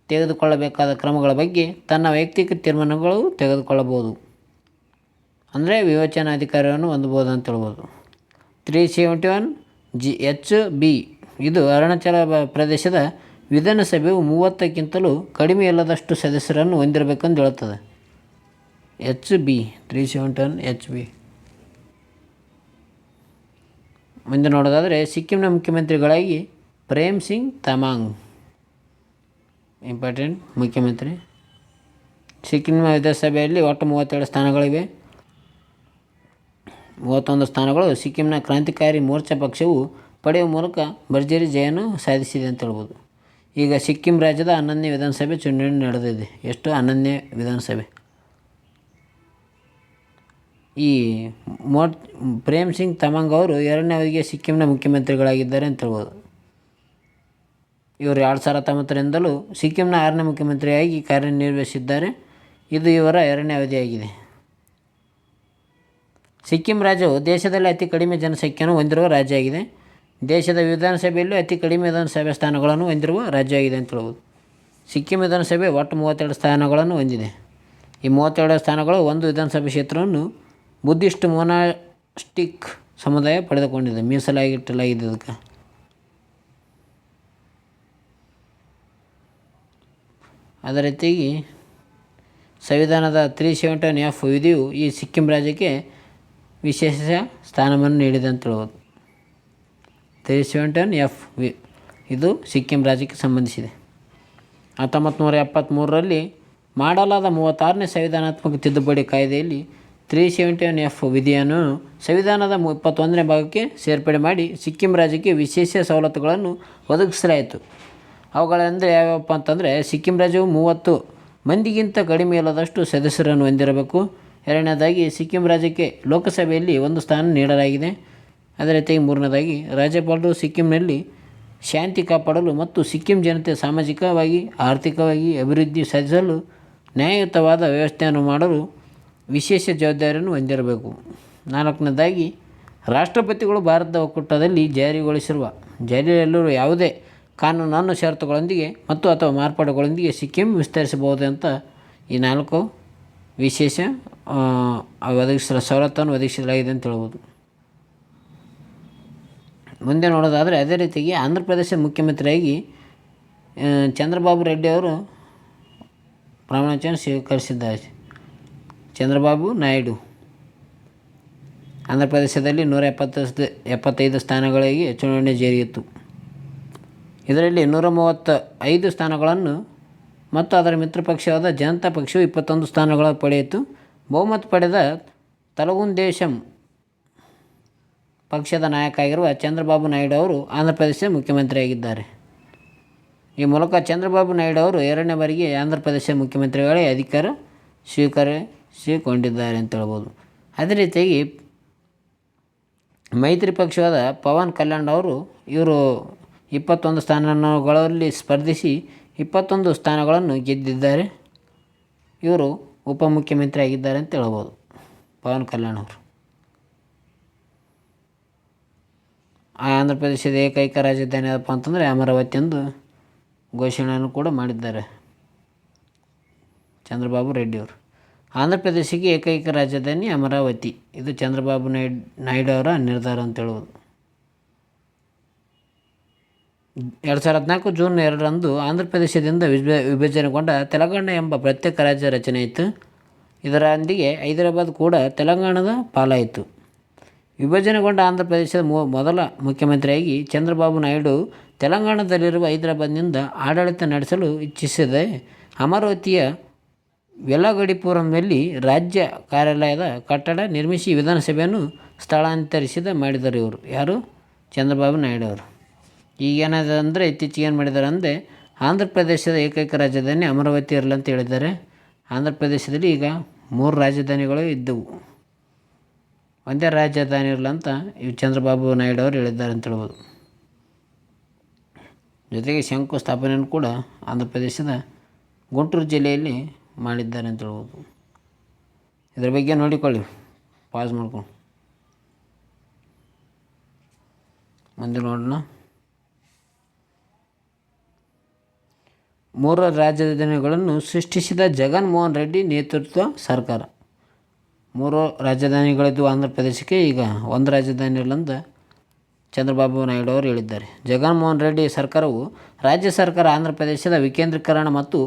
ತೆಗೆದುಕೊಳ್ಳಬೇಕಾದ ಕ್ರಮಗಳ ಬಗ್ಗೆ ತನ್ನ ವೈಯಕ್ತಿಕ ತೀರ್ಮಾನಗಳು ತೆಗೆದುಕೊಳ್ಳಬಹುದು. ಅಂದರೆ ವಿವೇಚನಾಧಿಕಾರವನ್ನು ಹೊಂದಬಹುದು ಅಂತ ಹೇಳ್ಬೋದು. 371(h)(b) ಇದು ಅರುಣಾಚಲ ಪ್ರದೇಶದ ವಿಧಾನಸಭೆಯು 30ಕ್ಕಿಂತಲೂ ಕಡಿಮೆ ಇಲ್ಲದಷ್ಟು ಸದಸ್ಯರನ್ನು ಹೊಂದಿರಬೇಕೆಂದು ಹೇಳುತ್ತದೆ. HB 371(h)(b). ಮುಂದೆ ನೋಡೋದಾದರೆ ಸಿಕ್ಕಿಂನ ಮುಖ್ಯಮಂತ್ರಿಗಳಾಗಿ ಪ್ರೇಮ್ ಸಿಂಗ್ ತಮಾಂಗ್ ಇಂಪಾರ್ಟೆಂಟ್ ಮುಖ್ಯಮಂತ್ರಿ. ಸಿಕ್ಕಿಂನ ವಿಧಾನಸಭೆಯಲ್ಲಿ ಒಟ್ಟು 32 ಸ್ಥಾನಗಳಿವೆ. 31 ಸ್ಥಾನಗಳು ಸಿಕ್ಕಿಂನ ಕ್ರಾಂತಿಕಾರಿ ಮೋರ್ಚಾ ಪಕ್ಷವು ಪಡೆಯುವ ಮೂಲಕ ಭರ್ಜರಿ ಜಯವನ್ನು ಸಾಧಿಸಿದೆ ಅಂತ ಹೇಳ್ಬೋದು. ಈಗ ಸಿಕ್ಕಿಂ ರಾಜ್ಯದ 11ನೇ ವಿಧಾನಸಭೆ ಚುನಾವಣೆ ನಡೆದಿದೆ. ಎಷ್ಟು? 11ನೇ ವಿಧಾನಸಭೆ. ಈ ಪ್ರೇಮ್ ಸಿಂಗ್ ತಮಾಂಗ್ ಅವರು 2ನೇ ಅವಧಿಗೆ ಸಿಕ್ಕಿಂನ ಮುಖ್ಯಮಂತ್ರಿಗಳಾಗಿದ್ದಾರೆ ಅಂತ ಹೇಳ್ಬೋದು. ಇವರು 2019ರಿಂದಲೂ ಸಿಕ್ಕಿಂನ 6ನೇ ಮುಖ್ಯಮಂತ್ರಿಯಾಗಿ ಕಾರ್ಯನಿರ್ವಹಿಸಿದ್ದಾರೆ. ಇದು ಇವರ 2ನೇ ಅವಧಿಯಾಗಿದೆ. ಸಿಕ್ಕಿಂ ರಾಜ್ಯವು ದೇಶದಲ್ಲಿ ಅತಿ ಕಡಿಮೆ ಜನಸಂಖ್ಯೆಯನ್ನು ಹೊಂದಿರುವ ರಾಜ್ಯ ಆಗಿದೆ. ದೇಶದ ವಿಧಾನಸಭೆಯಲ್ಲೂ ಅತಿ ಕಡಿಮೆ ವಿಧಾನಸಭೆ ಸ್ಥಾನಗಳನ್ನು ಹೊಂದಿರುವ ರಾಜ್ಯವಾಗಿದೆ ಅಂತ ಹೇಳ್ಬೋದು. ಸಿಕ್ಕಿಂ ವಿಧಾನಸಭೆ ಒಟ್ಟು 32 ಸ್ಥಾನಗಳನ್ನು ಹೊಂದಿದೆ. ಈ 32 ಸ್ಥಾನಗಳು ಒಂದು ವಿಧಾನಸಭೆ ಕ್ಷೇತ್ರವನ್ನು ಬುದ್ಧಿಸ್ಟ್ ಮೊನಾಸ್ಟಿಕ್ ಸಮುದಾಯ ಪಡೆದುಕೊಂಡಿದೆ, ಮೀಸಲಾಗಿಟ್ಟಲಾಗಿದೆ ಇದಕ್ಕೆ. ಅದೇ ರೀತಿಯಾಗಿ ಸಂವಿಧಾನದ 371(f) ವಿಧಿಯು ಈ ಸಿಕ್ಕಿಂ ರಾಜ್ಯಕ್ಕೆ ವಿಶೇಷ ಸ್ಥಾನಮಾನ ನೀಡಿದೆ ಅಂತ ಹೇಳ್ಬೋದು. 371(f) ಇದು ಸಿಕ್ಕಿಂ ರಾಜ್ಯಕ್ಕೆ ಸಂಬಂಧಿಸಿದೆ. 1973ರಲ್ಲಿ ಮಾಡಲಾದ 36ನೇ ಸಂವಿಧಾನಾತ್ಮಕ ತಿದ್ದುಪಡಿ ಕಾಯ್ದೆಯಲ್ಲಿ 371(f) ವಿಧಿಯನ್ನು ಸಂವಿಧಾನದ 21ನೇ ಭಾಗಕ್ಕೆ ಸೇರ್ಪಡೆ ಮಾಡಿ ಸಿಕ್ಕಿಂ ರಾಜ್ಯಕ್ಕೆ ವಿಶೇಷ ಸವಲತ್ತುಗಳನ್ನು ಒದಗಿಸಲಾಯಿತು. ಅವುಗಳೆಂದರೆ ಯಾವ್ಯಾವಪ್ಪ ಅಂತಂದರೆ, ಸಿಕ್ಕಿಂ ರಾಜ್ಯವು 30 ಮಂದಿಗಿಂತ ಕಡಿಮೆ ಇಲ್ಲದಷ್ಟು ಸದಸ್ಯರನ್ನು ಹೊಂದಿರಬೇಕು. ಎರಡನೇದಾಗಿ ಸಿಕ್ಕಿಂ ರಾಜ್ಯಕ್ಕೆ ಲೋಕಸಭೆಯಲ್ಲಿ 1 ಸ್ಥಾನ ನೀಡಲಾಗಿದೆ. ಅದೇ ರೀತಿಯಾಗಿ ಮೂರನೇದಾಗಿ ರಾಜ್ಯಪಾಲರು ಸಿಕ್ಕಿಂನಲ್ಲಿ ಶಾಂತಿ ಕಾಪಾಡಲು ಮತ್ತು ಸಿಕ್ಕಿಂ ಜನತೆ ಸಾಮಾಜಿಕವಾಗಿ ಆರ್ಥಿಕವಾಗಿ ಅಭಿವೃದ್ಧಿ ಸಾಧಿಸಲು ನ್ಯಾಯಯುತವಾದ ವ್ಯವಸ್ಥೆಯನ್ನು ಮಾಡಲು ವಿಶೇಷ ಜವಾಬ್ದಾರಿಯನ್ನು ಹೊಂದಿರಬೇಕು. 4ನೇದಾಗಿ ರಾಷ್ಟ್ರಪತಿಗಳು ಭಾರತದ ಒಕ್ಕೂಟದಲ್ಲಿ ಜಾರಿಯಲ್ಲಿರುವ ಯಾವುದೇ ಕಾನೂನನ್ನು ಷರತ್ತುಗಳೊಂದಿಗೆ ಮತ್ತು ಅಥವಾ ಮಾರ್ಪಾಡುಗಳೊಂದಿಗೆ ಸಿಕ್ಕಿಂ ವಿಸ್ತರಿಸಬಹುದು ಅಂತ ಈ 4 ವಿಶೇಷ ಸವಲತ್ತನ್ನು ಒದಗಿಸಲಾಗಿದೆ ಅಂತ ಹೇಳ್ಬೋದು. ಮುಂದೆ ನೋಡೋದಾದರೆ ಅದೇ ರೀತಿಯಾಗಿ ಆಂಧ್ರ ಪ್ರದೇಶ ಮುಖ್ಯಮಂತ್ರಿಯಾಗಿ ಚಂದ್ರಬಾಬು ರೆಡ್ಡಿ ಅವರು ಪ್ರಮಾಣವಚನ ಸ್ವೀಕರಿಸಿದ್ದಾರೆ. ಚಂದ್ರಬಾಬು ನಾಯ್ಡು ಆಂಧ್ರ ಪ್ರದೇಶದಲ್ಲಿ 175 ಸ್ಥಾನಗಳಿಗೆ ಚುನಾವಣೆ ಜರುಗಿತು. ಇದರಲ್ಲಿ 135 ಸ್ಥಾನಗಳನ್ನು ಮತ್ತು ಅದರ ಮಿತ್ರ ಪಕ್ಷವಾದ ಜನತಾ ಪಕ್ಷವು 21 ಸ್ಥಾನಗಳ ಪಡೆಯಿತು. ಬಹುಮತ ಪಡೆದ ತೆಲುಗುದೇಶಂ ಪಕ್ಷದ ನಾಯಕ ಆಗಿರುವ ಚಂದ್ರಬಾಬು ನಾಯ್ಡು ಅವರು ಆಂಧ್ರ ಪ್ರದೇಶ ಮುಖ್ಯಮಂತ್ರಿಯಾಗಿದ್ದಾರೆ. ಈ ಮೂಲಕ ಚಂದ್ರಬಾಬು ನಾಯ್ಡು ಅವರು 2ನೇ ಬಾರಿಗೆ ಆಂಧ್ರ ಪ್ರದೇಶ ಮುಖ್ಯಮಂತ್ರಿಗಳೇ ಅಧಿಕಾರ ಸ್ವೀಕರಿಸಿಕೊಂಡಿದ್ದಾರೆ ಅಂತ ಹೇಳ್ಬೋದು. ಅದೇ ರೀತಿಯಾಗಿ ಮೈತ್ರಿ ಪಕ್ಷವಾದ ಪವನ್ ಕಲ್ಯಾಣ್ ಇವರು 21 ಸ್ಥಾನಗಳಲ್ಲಿ ಸ್ಪರ್ಧಿಸಿ 21 ಸ್ಥಾನಗಳನ್ನು ಗೆದ್ದಿದ್ದಾರೆ. ಇವರು ಉಪಮುಖ್ಯಮಂತ್ರಿ ಆಗಿದ್ದಾರೆ ಅಂತ ಹೇಳ್ಬೋದು ಪವನ್ ಕಲ್ಯಾಣ್ ಅವರು. ಆಂಧ್ರ ಪ್ರದೇಶದ ಏಕೈಕ ರಾಜಧಾನಿ ಯಾವುದಪ್ಪ ಅಂತಂದರೆ ಅಮರಾವತಿ ಎಂದು ಘೋಷಣೆಯನ್ನು ಕೂಡ ಮಾಡಿದ್ದಾರೆ ಚಂದ್ರಬಾಬು ರೆಡ್ಡಿ ಅವರು. ಆಂಧ್ರ ಪ್ರದೇಶಕ್ಕೆ ಏಕೈಕ ರಾಜಧಾನಿ ಅಮರಾವತಿ. ಇದು ಚಂದ್ರಬಾಬು ನಾಯ್ಡು ಅವರ ನಿರ್ಧಾರ ಅಂತ ಹೇಳುವುದು. 2014 ಜೂನ್ 2ರಂದು ಆಂಧ್ರ ಪ್ರದೇಶದಿಂದ ವಿಭಜನೆಗೊಂಡ ತೆಲಂಗಾಣ ಎಂಬ ಪ್ರತ್ಯೇಕ ರಾಜ್ಯ ರಚನೆ ಆಯಿತು. ಇದರೊಂದಿಗೆ ಹೈದರಾಬಾದ್ ಕೂಡ ತೆಲಂಗಾಣದ ಪಾಲಾಯಿತು. ವಿಭಜನೆಗೊಂಡ ಆಂಧ್ರ ಪ್ರದೇಶದ ಮೊದಲ ಮುಖ್ಯಮಂತ್ರಿಯಾಗಿ ಚಂದ್ರಬಾಬು ನಾಯ್ಡು ತೆಲಂಗಾಣದಲ್ಲಿರುವ ಹೈದರಾಬಾದ್ನಿಂದ ಆಡಳಿತ ನಡೆಸಲು ಇಚ್ಛಿಸದೆ ಅಮರಾವತಿಯ ವೆಲಗಡಿಪುರಂನಲ್ಲಿ ರಾಜ್ಯ ಕಾರ್ಯಾಲಯದ ಕಟ್ಟಡ ನಿರ್ಮಿಸಿ ವಿಧಾನಸಭೆಯನ್ನು ಮಾಡಿದರು. ಇವರು ಯಾರು? ಚಂದ್ರಬಾಬು ನಾಯ್ಡು ಅವರು. ಈಗೇನಾದ ಅಂದರೆ ಇತ್ತೀಚೆಗೆ ಏನು ಮಾಡಿದ್ದಾರೆ ಅಂದರೆ ಆಂಧ್ರ ಪ್ರದೇಶದ ಏಕೈಕ ರಾಜಧಾನಿ ಅಮರಾವತಿ ಇರಲಿ ಅಂತ ಹೇಳಿದ್ದಾರೆ. ಆಂಧ್ರ ಪ್ರದೇಶದಲ್ಲಿ ಈಗ 3 ರಾಜಧಾನಿಗಳು ಇದ್ದವು, ಒಂದೇ ರಾಜಧಾನಿ ಇರಲ್ಲ ಅಂತ ಚಂದ್ರಬಾಬು ನಾಯ್ಡು ಅವರು ಹೇಳಿದ್ದಾರೆ ಅಂತ ಹೇಳ್ಬೋದು. ಜೊತೆಗೆ ಶಂಕುಸ್ಥಾಪನೆಯನ್ನು ಕೂಡ ಆಂಧ್ರ ಪ್ರದೇಶದ ಗುಂಟೂರು ಜಿಲ್ಲೆಯಲ್ಲಿ ಮಾಡಿದ್ದಾರೆ ಅಂತ ಹೇಳ್ಬೋದು. ಇದ್ರ ಬಗ್ಗೆ ನೋಡಿಕೊಳ್ಳಿ, ಪಾಸ್ ಮಾಡ್ಕೊಂಡು ಮುಂದೆ ನೋಡೋಣ. 3 ರಾಜಧಾನಿಗಳನ್ನು ಸೃಷ್ಟಿಸಿದ ಜಗನ್ಮೋಹನ್ ರೆಡ್ಡಿ ನೇತೃತ್ವ ಸರ್ಕಾರ. 3 ರಾಜಧಾನಿಗಳಿದ್ದು ಆಂಧ್ರ ಪ್ರದೇಶಕ್ಕೆ, ಈಗ 1 ರಾಜಧಾನಿ ಇರಲಂತ ಚಂದ್ರಬಾಬು ನಾಯ್ಡು ಅವರು ಹೇಳಿದ್ದಾರೆ. ಜಗನ್ಮೋಹನ್ ರೆಡ್ಡಿ ಸರ್ಕಾರವು ರಾಜ್ಯ ಸರ್ಕಾರ ಆಂಧ್ರ ಪ್ರದೇಶದ ವಿಕೇಂದ್ರೀಕರಣ ಮತ್ತು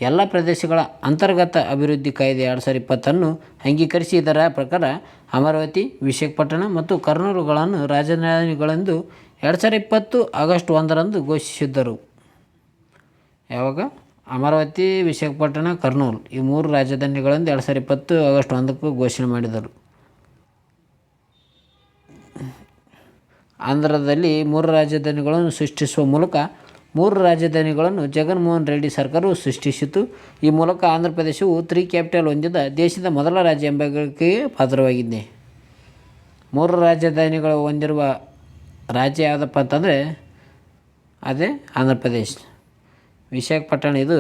ಎಲ್ಲ ಪ್ರದೇಶಗಳ ಅಂತರ್ಗತ ಅಭಿವೃದ್ಧಿ ಕಾಯ್ದೆ 2020 ಅಂಗೀಕರಿಸಿ ಇದರ ಪ್ರಕಾರ ಅಮರಾವತಿ, ವಿಶಾಖಪಟ್ಟಣ ಮತ್ತು ಕರ್ನೂಲುಗಳನ್ನು ರಾಜಧಾನಿಗಳೆಂದು 2020 ಆಗಸ್ಟ್ 1ರಂದು ಘೋಷಿಸಿದ್ದರು. ಯಾವಾಗ? ಅಮರಾವತಿ, ವಿಶಾಖಪಟ್ಟಣ, ಕರ್ನೂಲು ಈ 3 ರಾಜಧಾನಿಗಳೆಂದು 2020 ಆಗಸ್ಟ್ 1ಕ್ಕೆ ಘೋಷಣೆ ಮಾಡಿದರು. ಆಂಧ್ರದಲ್ಲಿ 3 ರಾಜಧಾನಿಗಳನ್ನು ಸೃಷ್ಟಿಸುವ ಮೂಲಕ 3 ರಾಜಧಾನಿಗಳನ್ನು ಜಗನ್ಮೋಹನ್ ರೆಡ್ಡಿ ಸರ್ಕಾರವು ಸೃಷ್ಟಿಸಿತು. ಈ ಮೂಲಕ ಆಂಧ್ರ ಪ್ರದೇಶವು 3 ಕ್ಯಾಪಿಟಲ್ ಹೊಂದಿದ ದೇಶದ ಮೊದಲ ರಾಜ್ಯ ಎಂಬ ಹೆಗ್ಗಳಿಕೆಗೆ ಪಾತ್ರವಾಗಿದೆ. 3 ರಾಜಧಾನಿಗಳು ಹೊಂದಿರುವ ರಾಜ್ಯ ಯಾವುದಪ್ಪ ಅಂತಂದರೆ ಅದೇ ಆಂಧ್ರ ಪ್ರದೇಶ. ವಿಶಾಖಪಟ್ಟಣ ಇದು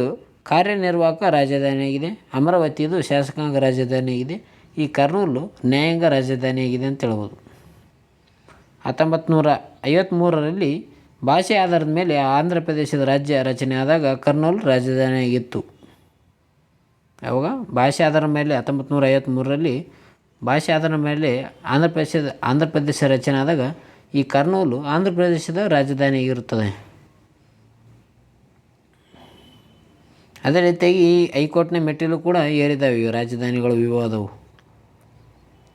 ಕಾರ್ಯನಿರ್ವಾಹಕ ರಾಜಧಾನಿಯಾಗಿದೆ. ಅಮರಾವತಿ ಇದು ಶಾಸಕಾಂಗ ರಾಜಧಾನಿಯಾಗಿದೆ. ಈ ಕರ್ನೂಲು ನ್ಯಾಯಾಂಗ ರಾಜಧಾನಿಯಾಗಿದೆ ಅಂತ ಹೇಳ್ಬೋದು. 1953ರಲ್ಲಿ ಭಾಷೆ ಆಧಾರದ ಮೇಲೆ ಆಂಧ್ರ ಪ್ರದೇಶದ ರಾಜ್ಯ ರಚನೆ ಆದಾಗ ಕರ್ನೂಲು ರಾಜಧಾನಿಯಾಗಿತ್ತು. ಯಾವಾಗ? ಭಾಷೆ ಆಧಾರದ ಮೇಲೆ 1953ರಲ್ಲಿ ಭಾಷೆ ಆಧಾರದ ಮೇಲೆ ಆಂಧ್ರ ಪ್ರದೇಶ ರಚನೆ ಆದಾಗ ಈ ಕರ್ನೂಲು ಆಂಧ್ರ ಪ್ರದೇಶದ ರಾಜಧಾನಿಯಾಗಿರುತ್ತದೆ. ಅದೇ ರೀತಿಯಾಗಿ ಈ ಹೈಕೋರ್ಟ್ನ ಮೆಟ್ಟಿಲು ಕೂಡ ಏರಿದ್ದಾವೆ ಈ ರಾಜಧಾನಿಗಳು ವಿವಾದವು.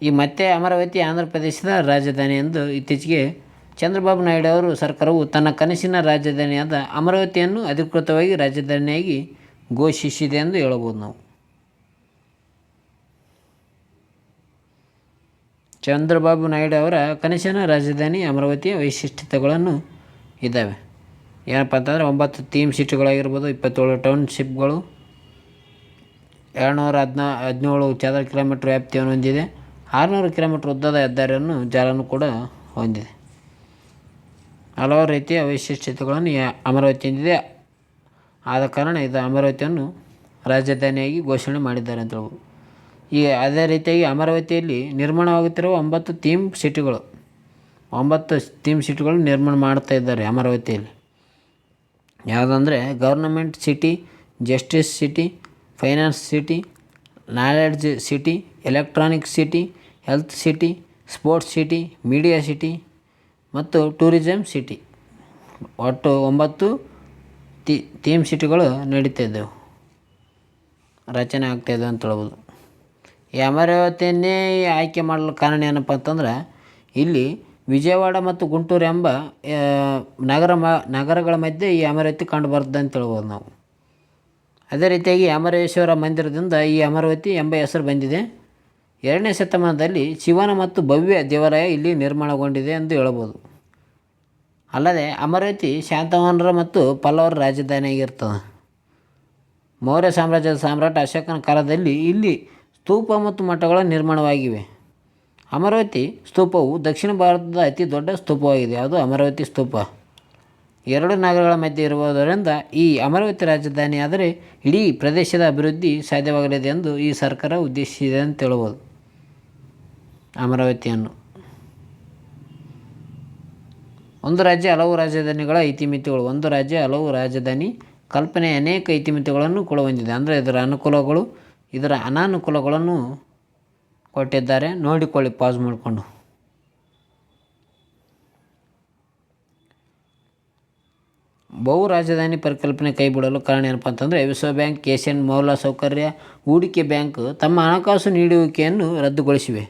ಈ ಮತ್ತೆ ಅಮರಾವತಿ ಆಂಧ್ರ ಪ್ರದೇಶದ ರಾಜಧಾನಿ ಎಂದು ಇತ್ತೀಚೆಗೆ ಚಂದ್ರಬಾಬು ನಾಯ್ಡು ಅವರು ಸರ್ಕಾರವು ತನ್ನ ಕನಸಿನ ರಾಜಧಾನಿಯಾದ ಅಮರಾವತಿಯನ್ನು ಅಧಿಕೃತವಾಗಿ ರಾಜಧಾನಿಯಾಗಿ ಘೋಷಿಸಿದೆ ಎಂದು ಹೇಳಬಹುದು ನಾವು. ಚಂದ್ರಬಾಬು ನಾಯ್ಡು ಅವರ ಕನಸಿನ ರಾಜಧಾನಿ ಅಮರಾವತಿಯ ವೈಶಿಷ್ಟ್ಯತೆಗಳನ್ನು ಇದ್ದಾವೆ. ಏನಪ್ಪ ಅಂತಂದರೆ 9 ಥೀಮ್ ಸಿಟಿಗಳಾಗಿರ್ಬೋದು, 27 ಟೌನ್ಶಿಪ್ಗಳು, 217 ಚದರ ಕಿಲೋಮೀಟರ್ ವ್ಯಾಪ್ತಿಯನ್ನು ಹೊಂದಿದೆ. 600 ಕಿಲೋಮೀಟರ್ ಉದ್ದದ ಹೆದ್ದಾರಿಯನ್ನು ಜಾಲನ್ನು ಕೂಡ ಹೊಂದಿದೆ. ಹಲವಾರು ರೀತಿಯ ವೈಶಿಷ್ಟ್ಯತೆಗಳನ್ನು ಅಮರಾವತಿ ಹೊಂದಿದೆ. ಆದ ಕಾರಣ ಇದು ಅಮರಾವತಿಯನ್ನು ರಾಜಧಾನಿಯಾಗಿ ಘೋಷಣೆ ಮಾಡಿದ್ದಾರೆ ಅಂತ ಹೇಳ್ಬೋದು. ಅದೇ ರೀತಿಯಾಗಿ ಅಮರಾವತಿಯಲ್ಲಿ ನಿರ್ಮಾಣವಾಗುತ್ತಿರುವ 9 ಥೀಮ್ ಸಿಟಿಗಳು ನಿರ್ಮಾಣ ಮಾಡ್ತಾ ಇದ್ದಾರೆ ಅಮರಾವತಿಯಲ್ಲಿ. ಯಾವುದಂದರೆ government city, justice city, finance city, knowledge city, electronic city, health city, sports city, media city ಮತ್ತು ಟೂರಿಸಂ ಸಿಟಿ. ಒಟ್ಟು 9 ಥೀಮ್ ಸಿಟಿಗಳು ನಡೀತಾ ಇದ್ದವು, ರಚನೆ ಆಗ್ತಾಯಿದ್ದವು ಅಂತ ಹೇಳ್ಬೋದು. ಈ ಅಮರಾವತಿಯನ್ನೇ ಆಯ್ಕೆ ಮಾಡಲು ಕಾರಣ ಏನಪ್ಪ ಅಂತಂದ್ರೆ ಇಲ್ಲಿ ವಿಜಯವಾಡ ಮತ್ತು ಗುಂಟೂರು ಎಂಬ ನಗರಗಳ ಮಧ್ಯೆ ಈ ಅಮರಾವತಿ ಕಂಡು ಬರ್ತದೆ ಅಂತ ಹೇಳ್ಬೋದು ನಾವು. ಅದೇ ರೀತಿಯಾಗಿ ಅಮರೇಶ್ವರ ಮಂದಿರದಿಂದ ಈ ಅಮರಾವತಿ ಎಂಬ ಹೆಸರು ಬಂದಿದೆ. 2ನೇ ಶತಮಾನದಲ್ಲಿ ಶಿವನ ಮತ್ತು ಭವ್ಯ ದೇವಾಲಯ ಇಲ್ಲಿ ನಿರ್ಮಾಣಗೊಂಡಿದೆ ಎಂದು ಹೇಳಬಹುದು. ಅಲ್ಲದೆ ಅಮರಾವತಿ ಶಾತವಾಹನರ ಮತ್ತು ಪಲ್ಲವರ ರಾಜಧಾನಿಯಾಗಿರ್ತದೆ. ಮೌರ್ಯ ಸಾಮ್ರಾಜ್ಯದ ಸಾಮ್ರಾಟ ಅಶೋಕನ ಕಾಲದಲ್ಲಿ ಇಲ್ಲಿ ಸ್ತೂಪ ಮತ್ತು ಮಠಗಳ ನಿರ್ಮಾಣವಾಗಿವೆ. ಅಮರಾವತಿ ಸ್ತೂಪವು ದಕ್ಷಿಣ ಭಾರತದ ಅತಿ ದೊಡ್ಡ ಸ್ತೂಪವಾಗಿದೆ. ಅದು ಅಮರಾವತಿ ಸ್ತೂಪ. ಎರಡು ನಗರಗಳ ಮಧ್ಯೆ ಇರುವುದರಿಂದ ಈ ಅಮರಾವತಿ ರಾಜಧಾನಿ ಆದರೆ ಇಡೀ ಪ್ರದೇಶದ ಅಭಿವೃದ್ಧಿ ಸಾಧ್ಯವಾಗಲಿದೆ ಎಂದು ಈ ಸರ್ಕಾರ ಉದ್ದೇಶಿಸಿದೆ ಅಂತ ಹೇಳ್ಬೋದು ಅಮರಾವತಿಯನ್ನು. ಒಂದು ರಾಜ್ಯ ಹಲವು ರಾಜಧಾನಿಗಳ ಇತಿಮಿತಿಗಳು. ಒಂದು ರಾಜ್ಯ ಹಲವು ರಾಜಧಾನಿ ಕಲ್ಪನೆ ಅನೇಕ ಇತಿಮಿತಿಗಳನ್ನು ಕೂಡ ಹೊಂದಿದೆ. ಅಂದರೆ ಇದರ ಅನುಕೂಲಗಳು ಇದರ ಅನಾನುಕೂಲಗಳನ್ನು ಕೊಟ್ಟಿದ್ದಾರೆ, ನೋಡಿಕೊಳ್ಳಿ ಪಾಸ್ ಮಾಡಿಕೊಂಡು. ಬಹು ರಾಜಧಾನಿ ಪರಿಕಲ್ಪನೆ ಕೈಬಿಡಲು ಕಾರಣ ಏನಪ್ಪ ಅಂತಂದರೆ ವಿಶ್ವ ಬ್ಯಾಂಕ್, ಏಷ್ಯನ್ ಮೂಲಸೌಕರ್ಯ ಹೂಡಿಕೆ ಬ್ಯಾಂಕ್ ತಮ್ಮ ಹಣಕಾಸು ನೀಡುವಿಕೆಯನ್ನು ರದ್ದುಗೊಳಿಸಿವೆ.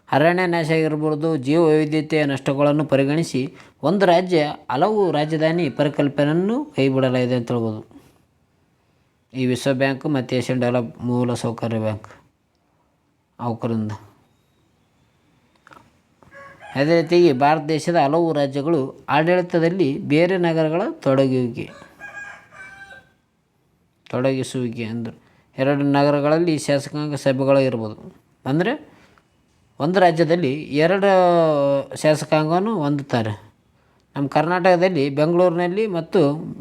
ಅರಣ್ಯ ನಾಶ ಆಗಿರ್ಬೋದು, ಜೀವ ವೈವಿಧ್ಯತೆಯ ನಷ್ಟಗಳನ್ನು ಪರಿಗಣಿಸಿ ಒಂದು ರಾಜ್ಯ ಹಲವು ರಾಜಧಾನಿ ಪರಿಕಲ್ಪನೆಯನ್ನು ಕೈಬಿಡಲಾಗಿದೆ ಅಂತ ಹೇಳ್ಬೋದು. ಈ ವಿಶ್ವ ಬ್ಯಾಂಕ್ ಮತ್ತು ಏಷ್ಯನ್ ಡೆವಲಪ್ ಮೂಲಸೌಕರ್ಯ ಬ್ಯಾಂಕ್ ಅವಕರಿಂದ. ಅದೇ ರೀತಿಯಾಗಿ ಭಾರತ ದೇಶದ ಹಲವು ರಾಜ್ಯಗಳು ಆಡಳಿತದಲ್ಲಿ ಬೇರೆ ನಗರಗಳ ತೊಡಗಿಸುವಿಕೆ ಅಂದರೆ ಎರಡು ನಗರಗಳಲ್ಲಿ ಶಾಸಕಾಂಗ ಸಭೆಗಳು ಇರ್ಬೋದು. ಅಂದರೆ ಒಂದು ರಾಜ್ಯದಲ್ಲಿ ಎರಡು ಶಾಸಕಾಂಗವನ್ನು ಹೊಂದುತ್ತಾರೆ. ನಮ್ಮ ಕರ್ನಾಟಕದಲ್ಲಿ ಬೆಂಗಳೂರಿನಲ್ಲಿ ಮತ್ತು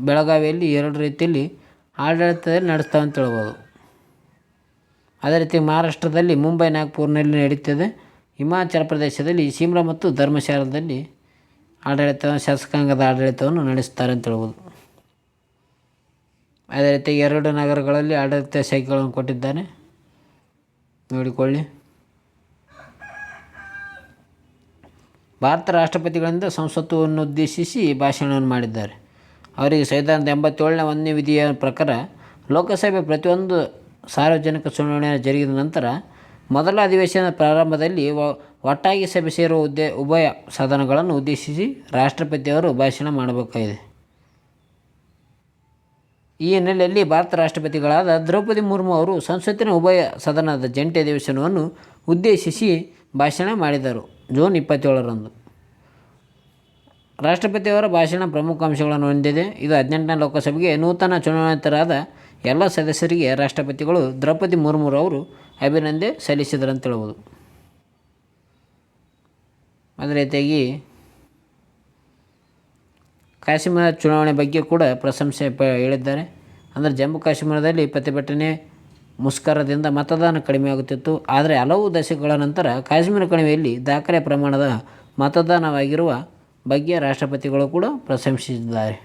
ಬೆಳಗಾವಿಯಲ್ಲಿ ಎರಡು ರೀತಿಯಲ್ಲಿ ಆಡಳಿತದಲ್ಲಿ ನಡೆಸ್ತಾವೆ ಅಂತ ಹೇಳ್ಬೋದು. ಅದೇ ರೀತಿ ಮಹಾರಾಷ್ಟ್ರದಲ್ಲಿ ಮುಂಬೈ, ನಾಗ್ಪುರ್ನಲ್ಲಿ ನಡೀತದೆ. ಹಿಮಾಚಲ ಪ್ರದೇಶದಲ್ಲಿ ಶಿಮ್ಲಾ ಮತ್ತು ಧರ್ಮಶಾಲಾದಲ್ಲಿ ಶಾಸಕಾಂಗದ ಆಡಳಿತವನ್ನು ನಡೆಸ್ತಾರೆ ಅಂತ ಹೇಳ್ಬೋದು. ಅದೇ ರೀತಿ ಎರಡು ನಗರಗಳಲ್ಲಿ ಆಡಳಿತ ಶಾಖೆಗಳನ್ನು ಕೊಟ್ಟಿದ್ದಾರೆ, ನೋಡಿಕೊಳ್ಳಿ. ಭಾರತ ರಾಷ್ಟ್ರಪತಿಗಳಿಂದ ಸಂಸತ್ತನ್ನು ಉದ್ದೇಶಿಸಿ ಭಾಷಣವನ್ನು ಮಾಡಿದ್ದಾರೆ. ಅವರಿಗೆ ಸಂವಿಧಾನದ 87ನೇ 1ನೇ ವಿಧಿಯ ಪ್ರಕಾರ ಲೋಕಸಭೆ ಪ್ರತಿಯೊಂದು ಸಾರ್ವಜನಿಕ ಚುನಾವಣೆ ಜರುಗಿದ ನಂತರ ಮೊದಲ ಅಧಿವೇಶನದ ಪ್ರಾರಂಭದಲ್ಲಿ ಒಟ್ಟಾಗಿ ಸಭೆ ಸೇರುವ ಉಭಯ ಸದನಗಳನ್ನು ಉದ್ದೇಶಿಸಿ ರಾಷ್ಟ್ರಪತಿಯವರು ಭಾಷಣ ಮಾಡಬೇಕಾಗಿದೆ. ಈ ಹಿನ್ನೆಲೆಯಲ್ಲಿ ಭಾರತ ರಾಷ್ಟ್ರಪತಿಗಳಾದ ದ್ರೌಪದಿ ಮುರ್ಮು ಅವರು ಸಂಸತ್ತಿನ ಉಭಯ ಸದನದ ಜಂಟಿ ಅಧಿವೇಶನವನ್ನು ಉದ್ದೇಶಿಸಿ ಭಾಷಣ ಮಾಡಿದರು. ಜೂನ್ 27ರಂದು ರಾಷ್ಟ್ರಪತಿಯವರ ಭಾಷಣ ಪ್ರಮುಖ ಅಂಶಗಳನ್ನು ಹೊಂದಿದೆ. ಇದು 18ನೇ ಲೋಕಸಭೆಗೆ ನೂತನ ಚುನಾಯಿತರಾದ ಎಲ್ಲ ಸದಸ್ಯರಿಗೆ ರಾಷ್ಟ್ರಪತಿಗಳು ದ್ರೌಪದಿ ಮುರ್ಮುರವರು ಅಭಿನಂದನೆ ಸಲ್ಲಿಸಿದರಂತ ಹೇಳ್ಬೋದು. ಅದೇ ರೀತಿಯಾಗಿ ಕಾಶ್ಮೀರ ಚುನಾವಣೆ ಬಗ್ಗೆ ಕೂಡ ಪ್ರಶಂಸೆ ಹೇಳಿದ್ದಾರೆ. ಅಂದರೆ ಜಮ್ಮು ಕಾಶ್ಮೀರದಲ್ಲಿ ಪ್ರತಿಭಟನೆ ಮುಷ್ಕರದಿಂದ ಮತದಾನ ಕಡಿಮೆಯಾಗುತ್ತಿತ್ತು. ಆದರೆ ಹಲವು ದಶಕಗಳ ನಂತರ ಕಾಶ್ಮೀರ ಕಣಿವೆಯಲ್ಲಿ ದಾಖಲೆ ಪ್ರಮಾಣದ ಮತದಾನವಾಗಿರುವ ಬಗ್ಗೆ ರಾಷ್ಟ್ರಪತಿಗಳು ಕೂಡ ಪ್ರಶಂಸಿಸಿದ್ದಾರೆ.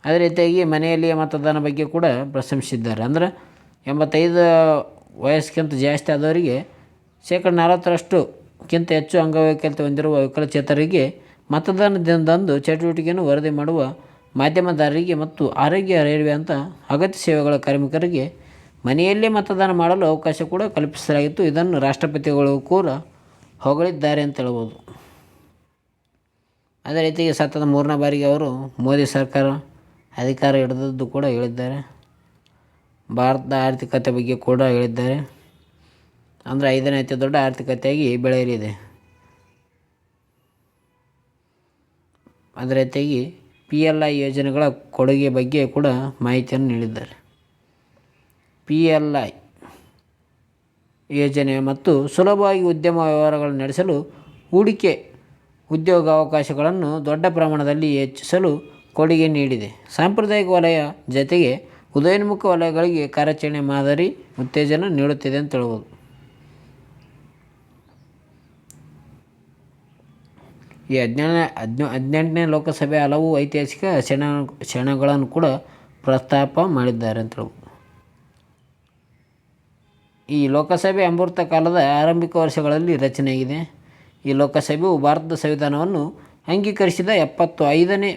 ಅದೇ ರೀತಿಯಾಗಿ ಮನೆಯಲ್ಲಿಯೇ ಮತದಾನ ಬಗ್ಗೆ ಕೂಡ ಪ್ರಶಂಸಿಸಿದ್ದಾರೆ. ಅಂದರೆ 85 ವಯಸ್ಸಿಗಿಂತ ಜಾಸ್ತಿ ಆದವರಿಗೆ 40%ಕ್ಕಿಂತ ಹೆಚ್ಚು ಅಂಗವೈಕಲ್ಯತೆ ಹೊಂದಿರುವ ವಿಕಲಚೇತನರಿಗೆ ಮತದಾನ ದಿನದಂದು ಚಟುವಟಿಕೆಯನ್ನು ವರದಿ ಮಾಡುವ ಮಾಧ್ಯಮದಾರರಿಗೆ ಮತ್ತು ಆರೋಗ್ಯ, ರೈಲ್ವೆ ಅಂತ ಅಗತ್ಯ ಸೇವೆಗಳ ಕಾರ್ಮಿಕರಿಗೆ ಮನೆಯಲ್ಲೇ ಮತದಾನ ಮಾಡಲು ಅವಕಾಶ ಕೂಡ ಕಲ್ಪಿಸಲಾಗಿತ್ತು. ಇದನ್ನು ರಾಷ್ಟ್ರಪತಿಗಳು ಕೂಡ ಹೊಗಳಿದ್ದಾರೆ ಅಂತ ಹೇಳ್ಬೋದು. ಅದೇ ರೀತಿಗೆ ಸತತ 3ನೇ ಬಾರಿಗೆ ಅವರು ಮೋದಿ ಸರ್ಕಾರ ಅಧಿಕಾರ ಹಿಡಿದದ್ದು ಕೂಡ ಹೇಳಿದ್ದಾರೆ. ಭಾರತದ ಆರ್ಥಿಕತೆ ಬಗ್ಗೆ ಕೂಡ ಹೇಳಿದ್ದಾರೆ. ಅಂದರೆ 5ನೇ ಅತಿ ದೊಡ್ಡ ಆರ್ಥಿಕತೆಯಾಗಿ ಬೆಳೆಯಲಿದೆ. ಅದೇ ರೀತಿಯಾಗಿ PLI ಯೋಜನೆಗಳ ಕೊಡುಗೆ ಬಗ್ಗೆ ಕೂಡ ಮಾಹಿತಿಯನ್ನು ನೀಡಿದ್ದಾರೆ. PLI ಯೋಜನೆ ಮತ್ತು ಸುಲಭವಾಗಿ ಉದ್ಯಮ ವ್ಯವಹಾರಗಳನ್ನು ನಡೆಸಲು ಹೂಡಿಕೆ ಉದ್ಯೋಗಾವಕಾಶಗಳನ್ನು ದೊಡ್ಡ ಪ್ರಮಾಣದಲ್ಲಿ ಹೆಚ್ಚಿಸಲು ಕೊಡುಗೆ ನೀಡಿದೆ. ಸಾಂಪ್ರದಾಯಿಕ ವಲಯ ಜೊತೆಗೆ ಉದಯೋನ್ಮುಖ ವಲಯಗಳಿಗೆ ಕಾರ್ಯಾಚರಣೆ ಮಾದರಿ ಉತ್ತೇಜನ ನೀಡುತ್ತಿದೆ ಅಂತ ಹೇಳ್ಬೋದು. ಈ 18ನೇ ಲೋಕಸಭೆ ಹಲವು ಐತಿಹಾಸಿಕ ಕ್ಷಣಗಳನ್ನು ಕೂಡ ಪ್ರಸ್ತಾಪ ಮಾಡಿದ್ದಾರೆ ಅಂತ ಹೇಳ್ಬೋದು. ಈ ಲೋಕಸಭೆ ಅಮೃತ ಕಾಲದ ಆರಂಭಿಕ ವರ್ಷಗಳಲ್ಲಿ ರಚನೆಯಾಗಿದೆ. ಈ ಲೋಕಸಭೆಯು ಭಾರತದ ಸಂವಿಧಾನವನ್ನು ಅಂಗೀಕರಿಸಿದ 75ನೇ